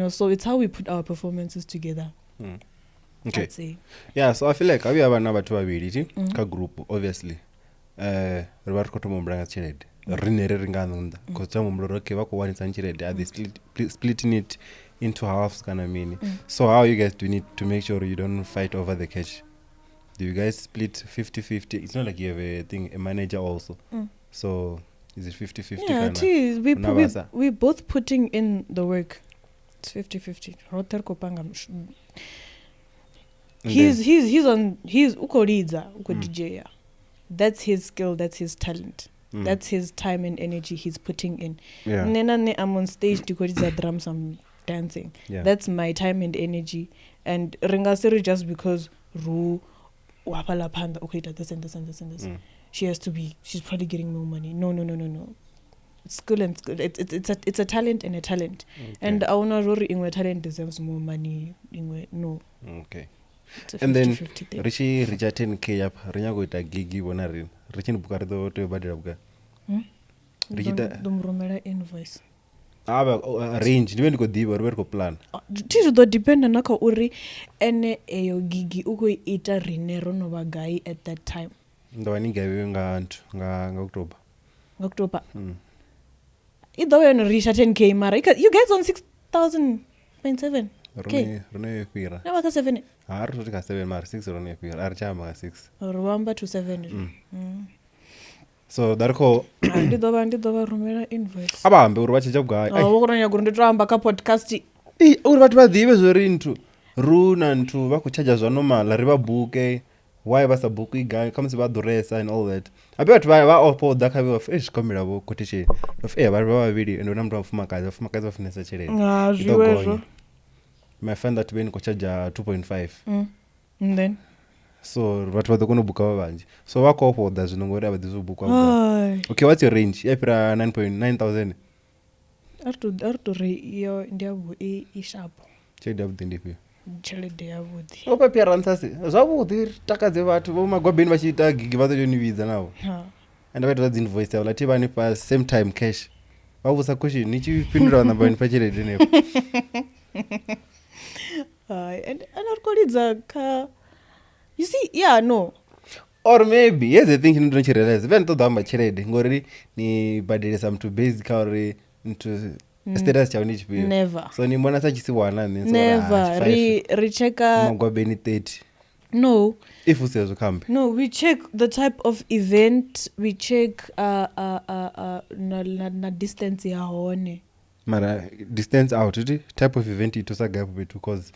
so it's how we put our performances together. Okay. I'd say. Yeah, so I feel like we have another two ability ka group, obviously. Rivari kotomombranga chirede. Rinere ringanunda. Because okay, wako one is chirede. Are they splitting it into halves kind of meaning? So how you guys do need to make sure you don't fight over the cash? Do you guys split 50-50? It's not like you have a manager also. So is it 50-50? Yeah, it is. We both putting in the work. It's 50-50. He's ukolidza DJ. That's his skill, that's his talent. That's his time and energy he's putting in. Yeah. Nene I'm on stage to drums, I'm dancing. Yeah. That's my time and energy. And ringasiri just because Rue wapala panda okay this and this. She's probably getting more money. No. It's skill and skill. It's a talent and a talent. Okay. And auna rori ingwe talent deserves more money. Ingwe no. Okay. It's a 50-50 and then thing. Richi 10k up rinya goita gigi bona rin. Richi nbukar do to badira buka. Richita domromera invoice. Range depend ko diba or ko plan. Tisho do depend naka uri ene eyo gigi uko ita rinero no bagai at that time. Ndo waninga nga October. October. Either way on Risha 10k mara. You guys on 6,000.7. Okay. Rune pira. Na waka 7. Aru tika 7 mara 6 rune pira. Archama 6. Ruamba to 7. So darko ndidoba rumera invoice. Abambe uri bachicha kugai. Wokuranya guru nditamba ka podcast. Uri batu badhive zori ntu. Runa ntu bakuchaja zvanomala riba buke. Why basa buku igai kama siba duresa and all that. Abe batu ba opo daka be fresh kamera bo kotiche. Of ba video ndo namtu afuma kazi wafinesa chere. Jiwezo. My friend that been kuchaja 2.5. And then so watu wadokono buka babanje. So wako opo da zinongore abadizo buka. Okay, what's your range? Yapira 9,000. Arto re yo ndiabu e sharp. Chede abudindipi. Chelede yavudi. Opa pia ransasi. Zvavudi takadze vatu vomagwabeni vachiita gigi vatonividza navo. And vaita vadzinvoice yavo lati vane pa same time cash. Vavusa question nichipindura vanamba pachirede nepo. And arkolidza ka. You see, yeah, no. Or maybe here's the thing you don't realize. When to damba chirede ngori ni badele some to basic or into status cha unichi pia. Never. So ni mbona sachi si wana then never recheka magwabeni 30. No. If usezo kambe. No, we check the type of event, we check na distance ya hone. Mara distance out type of event itosa gap betu cause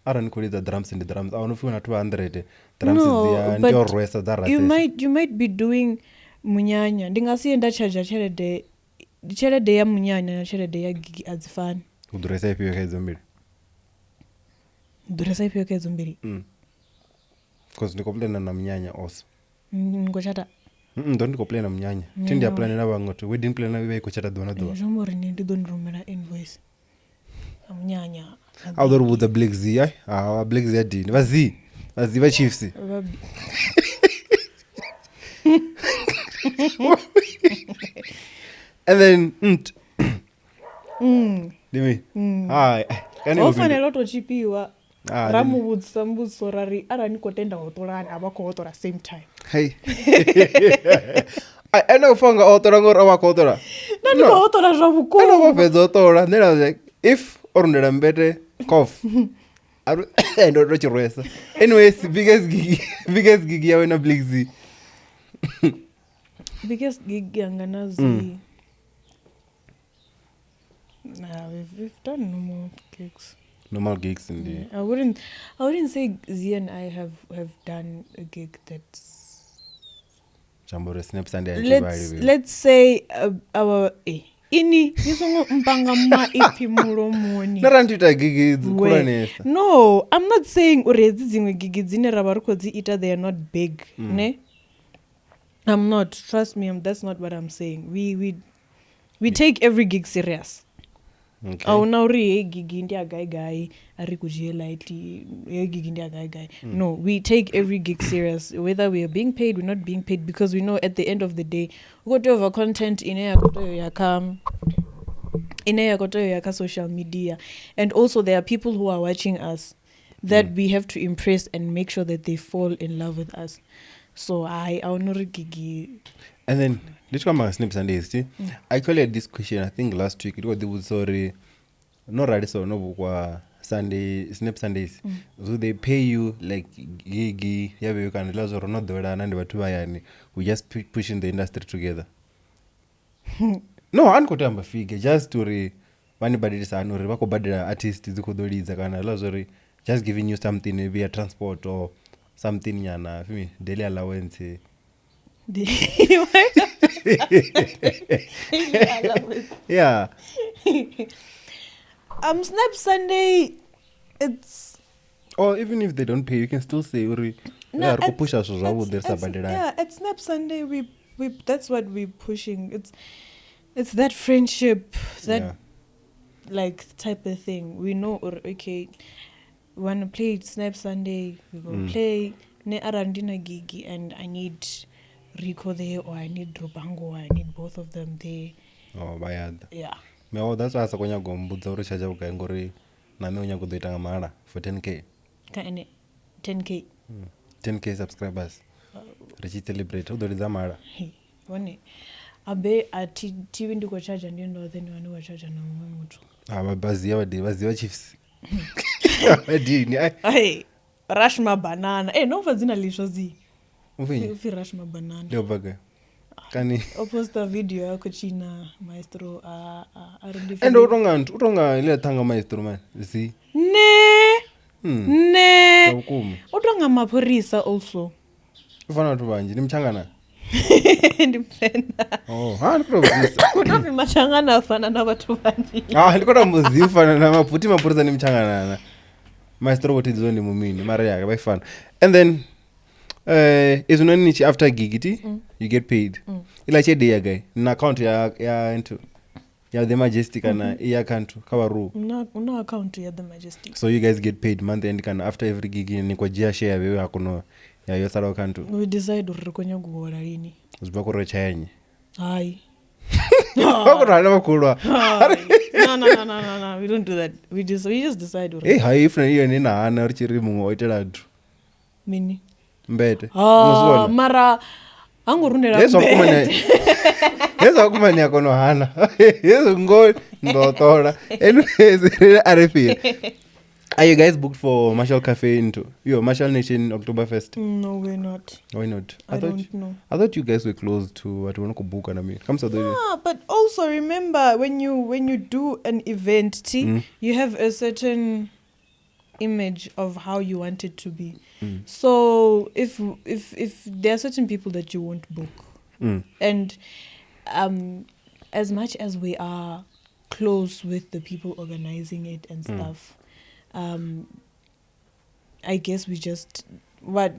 ara nikoli the drums and the drums. I don't know if you want 200 drums no, is there and your rest that you might be doing munyanya. Ndingasienda charge chelede ya munyanya na chelede ya gigi azifani. Uduresa ipi yoke zombiri. Uduresa ipi yoke zombiri. Because niko plana na munyanya also. Ngochata. Ndo niko plana na munyanya. Tindi ya plana na bangoto. Wedding plana wewe kochata dona doa. Jomori ni ndidon rumera invoice. Munyanya. Outdoor with the Blackz ya. Blackz ya di. Vazi va chiefs. And then Dimi. Hi. Ofane loto chipiwa. Ramu would sambu sorari ara nikotenda hotorana abako hotora same time. Hey. I know fonga hotora ngora wakotora. Nani hotora rabuko. I know wapezo hotora. Then I was like, if orundera mbete Cough. I don't know your rest. Anyways, biggest gig ya wena Blackz. Biggest gig yanganazi. Nah, we've done normal gigs. Normal gigs indeed. I wouldn't say Z and I have done a gig that's. Jambore snaps and Let's say our ini nisongo mpanga ma ipi muromoni. Narantita gig kuranesa. No, I'm not saying urezi zingwe gig zine rabaruko zi ita they are not big, ne? I'm not. Trust me, that's not what I'm saying. We take every gig serious. Okay. Now gig india guy ari kujela iti gig india guy. No, we take every gig serious, whether we are being paid, we're not being paid, because we know at the end of the day we got to have content in yaka social media, and also there are people who are watching us that we have to impress and make sure that they fall in love with us. So I honor gigi. And then let's come back Snip Sundays. I actually had this question, I think last week. It was the sorry, no radiso no bukwa Sunday Snip Sundays. So they pay you like gigi. Yeah, you can realize or not the way and the we just pushing the industry together. No, I'm going to figure just to anybody is an or bad artist is the just giving you something, maybe a transport or something yana daily allowance. Yeah. Snap Sunday, it's. Or even if they don't pay, you can still say Uri. No, at Snap Sunday we that's what we're pushing. It's that friendship, that like type of thing. We know, okay, we want to play Snap Sunday, we will play Ne Arandina Gigi, and I need Rico there, or I need Rubango, or I need both of them there. Oh, bad. Yeah. No, that's why I was going to go to Chaja Gangori. Nano Yago de Tangamara for 10k. 10k. 10k subscribers. Richie celebrate. Who does Zamara? One. Abe at TV ndiko charge and you then you know charge na mtu. Bazia chiefs. Hey, rush my banana. No fazina lishozi. Ufi rush my banana. Leo baga. Kani. Oposta video yako china maestro And utonga ile tanga maestro man. See? Ne. Ne. Hukumu. Utonga maporisa also. Ufana watu banji ni mchangana. Ndipenda. Oh, probably. Utofi machangana afana na watu banji. Nilikuwa muzifana na maputi maporisa ni mchangana. Maestro wote zoni mumini mara yake by fun. And then is unanichi after gigiti you get paid. Ila che day guy na account ya into ya the Majesty kana ya account kawa Rue. Una account ya the Majesty. So you guys get paid month end kana after every gig ni kwa jia share wewe hakuno ya yo sara account. We decide urikonya guhora lini. Uzibako recha yenye. Hai. Hakurana makulwa. No. We don't do that. We just decide. Hey, hai ifuna hiyo ni na ana richiri mungu oitela tu. Mini. Mbete. Mara angurundela mbete. Yeso kumani akono hana. Yeso ndo tora. Anyways, RFP. Are you guys booked for Marshall Cafe into Marshall Nation Oktoberfest? No, we're not. Why not? I don't know. I thought you guys were close to what you want to book and I mean. But also remember when you do an event, you have a certain image of how you want it to be. So if there are certain people that you won't book, and as much as we are close with the people organizing it and stuff, I guess we just we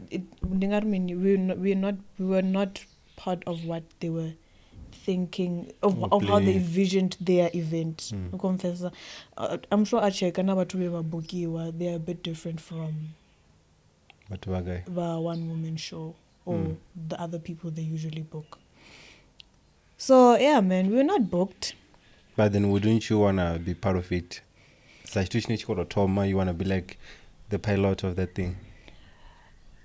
were not part of what they were thinking of how they envisioned their event. I'm sure Acheka they are a bit different from the one woman show or the other people they usually book. So yeah, man, we're not booked. But then wouldn't you wanna be part of it? You wanna be like the pilot of that thing?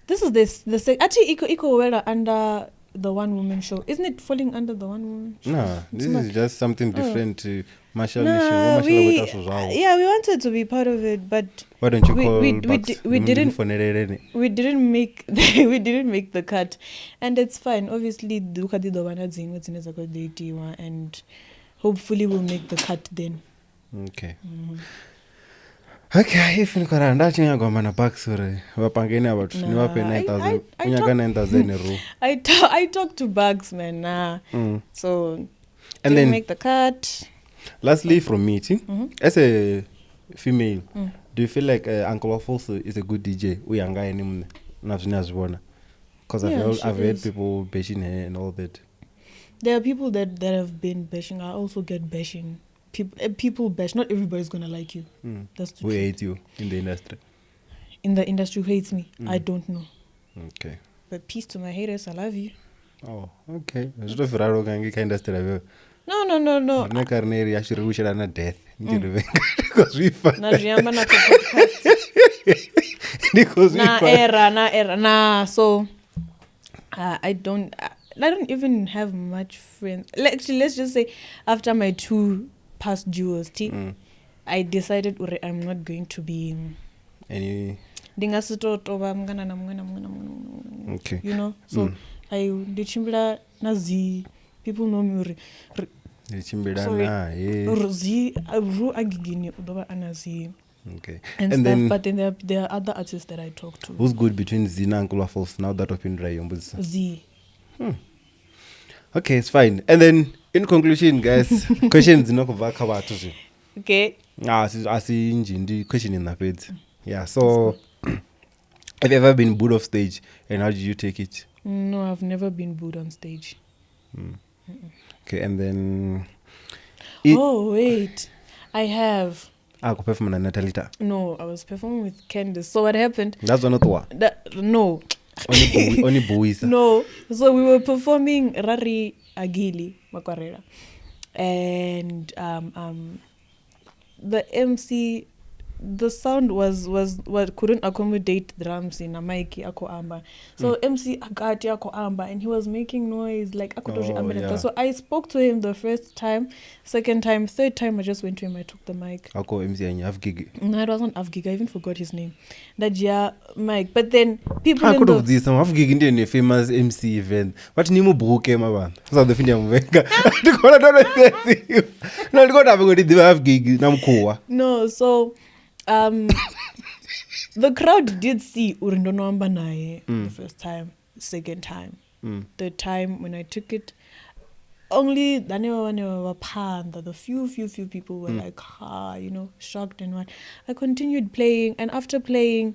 This is the actually eco wera under the one woman show. Isn't it falling under the one woman show? No, this is just something different to Marshall Nah, Nation. we wanted to be part of it, but why don't you call we didn't make we didn't make the cut, and it's fine. Obviously, the one and hopefully we'll make the cut then. Okay. Okay, if you can ndachinga goma na backstory wapangeni abantu niwape 9000 unyaka 9000 Rue. I talked to Blackz, man. So and didn't then make the cut. Lastly, from me, as a female, do you feel like Uncle Wafolso is a good DJ? Because I've heard people bashing her and all that. There are people that have been bashing. I also get bashing. People bash. Not everybody's gonna like you. That's the who truth. hates you in the industry? In the industry, who hates me? I don't know. Okay. But peace to my haters. I love you. Oh, okay. Industry. No. Death. Because we find So I don't even have much friends. Actually, let's just say after my 2 past duos, I decided I'm not going to be any. Okay. You know, so I the nazi people know me. Okay. And stuff, then, but then there are other artists that I talk to. Who's good between Zina and Kula Falls now that open dry? Z. Okay, it's fine. And then in conclusion, guys, questions no about. Okay. I see the question in the page. Yeah, so have you ever been booed off stage and how did you take it? No, I've never been booed on stage. Okay, and then oh wait, I have. I could perform on Natalita. No, I was performing with Candace. So what happened? That's not what. No. Only boys. No. So we were performing Rari Agili Makwarera, and the MC, the sound was what couldn't accommodate drums in a mic ako amba. So MC akati ako amba, and he was making noise like akotoji amba. So I spoke to him the first time, second time, third time I just went to him, I took the mic. Ako MC and you have gig. No, it wasn't Avgig. I even forgot his name. That mic. But then people I could have this some Avgig in a famous MC event. But Nimo broke him about. So the film Venga. No, go have a Avgig Namkoa. No, so the crowd did see Urindono Ambanaye the first time, second time, third time when I took it. Only the few people were like, shocked and what. I continued playing, and after playing,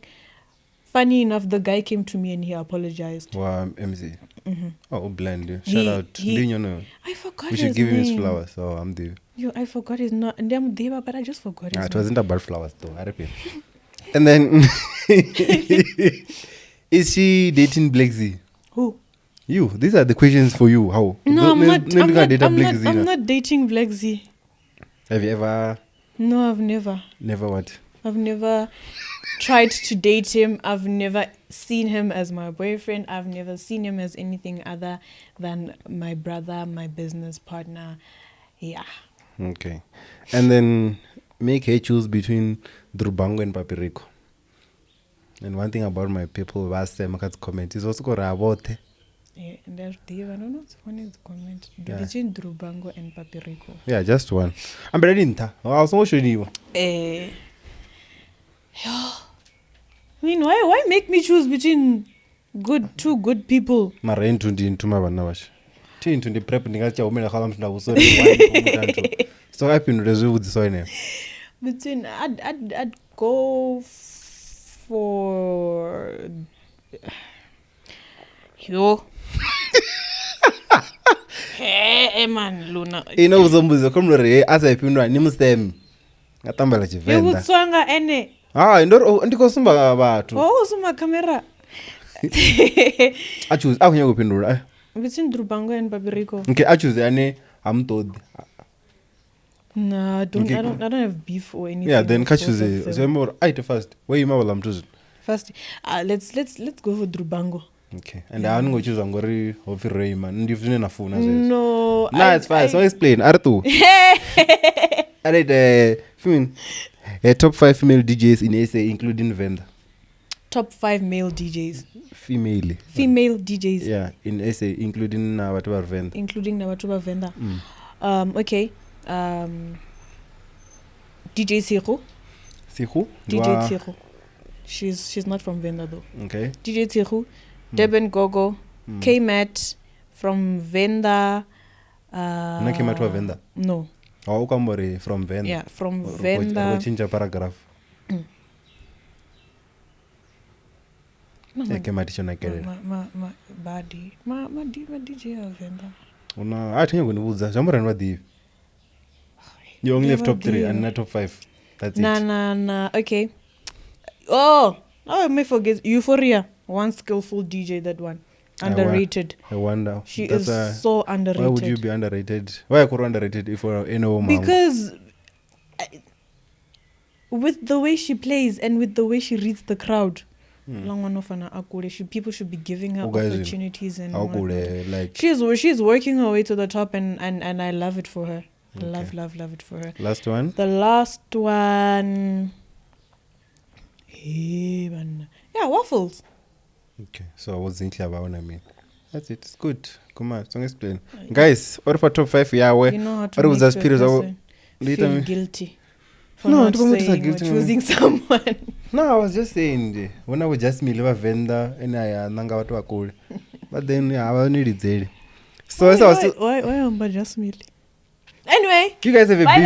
funny enough, the guy came to me and he apologized. Wow, MC. Oh, blend. Shout out. I forgot his name. We should give him his flowers. So I'm there. I forgot his name. And I'm there, but I just forgot his name. It wasn't about flowers though, I repeat. And then, is she dating Blackz? Who? You. These are the questions for you. How? No, I'm not dating Blackz. Have you ever? No, I've never. Never what? I've never tried to date him. I've never seen him as my boyfriend. I've never seen him as anything other than my brother, my business partner. Yeah. Okay. And then make her choose between Drubango and Papirico. And one thing about my people last time I got comment is also about yeah, and I don't know one is the comment between Drubango and Papirico. Yeah, just one. I'm ready. I was also showing you. I mean, why make me choose between two good people? Mara into my banawash. Into the prep ningacha umela khala mtunda usori wine. So I can resolve with this one. Between I'd go for yo. Hey man, Luna. Uzombuzo komlore as I pinwa nimusem. Ngatambala chivenda. Yukutswanga ene. Ndiko sumba bathu. Sumba camera. I choose akunya kupindura. Between Drubango and Papirico. Okay, I choose I'm told. No, I don't have beef or anything. Yeah, then catch you. So more first. Where you mabala choose? First, let's go for Drubango. Okay. And I don't go choose ngori hope Rayman. Ndivune nafuna zwe. No. Nah, it's fine. So explain. Artu. I read top 5 female DJs in SA including Venda. Top 5 male DJs. Female DJs. Yeah, in SA including whatever Venda. Including whatever Venda. Okay. DJ Siru. DJ Siru. She's not from Venda though. Okay. DJ Siru. Deben Gogo. K-Mat from Venda. Na K-Mat wa Venda? No. Oh, ukambori from Venda. Yeah, from Venda. Change paragraph. No, K-Mat chona kere. Ma badi. Ma DJ wa Venda. Una atinga kunibuza. Jambo wadi. You only have top 3 and not top 5. That's it. Nah. Okay. Oh, I may forget. Euphoria. One skillful DJ, that one. Underrated. I wonder. She is so underrated. Why would you be underrated? Why are you underrated if you're in a woman? Because with the way she plays and with the way she reads the crowd, people should be giving her opportunities and like she's working her way to the top and I love it for her. Okay. Love it for her. Last one? The last one. Yeah, Waffles. Okay, so I wasn't clear about what I mean. That's it. It's good. Come on, don't explain. Guys, what for top 5? Yeah, you know how to make a person feel guilty for not saying or choosing someone. No, I was just saying, when I was just me, live Venda, and I nanga watu wakule. But then, I was needed there. So why am I just me? Anyway, you guys have a bye beef.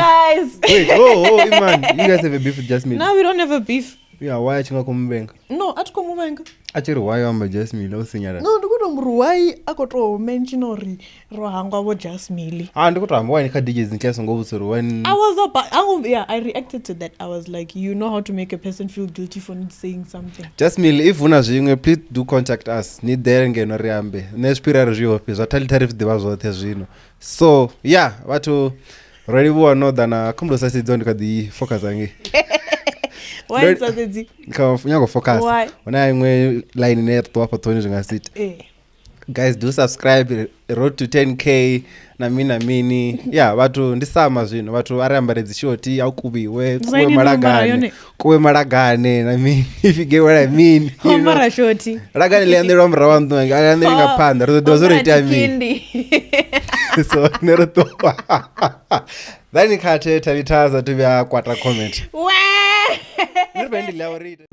Guys. Wait, oh, man, you guys have a beef with just me. No, we don't have a beef. Yeah, why chinga kumbenga? No, atukomubenga. Achiri why am I just me? No sinyara. No, ndikutomru why akoto mention ori rohangwa wo just me. Ndikutomru why nika DJs in class ngobusuru when I reacted to that. I was like, you know how to make a person feel guilty for not saying something. Just me, if una zvimwe, please do contact us. Need there ngeno riambe. Nespira rizvo pizza talitari fideva zvote zvino. So, yeah, watu ready wo know than kumdo sasi don't kadi focus angi. Why is that easy? Nyago focus. Why? Una imwe line net to hapo toni zvingasit. Guys, do subscribe. Road to 10k na mini. Yeah, watu ndisama zvino. Watu aramba redzishoti au kubiwe, kuwe maragane. I mean, if you get what I mean. Mara shoti. Ragane le andere romra wantu ngale andere ngapanda. Dozore tami. So neroto. Then ikate talitaza to be a quarter comment. Wow. Never ending our read.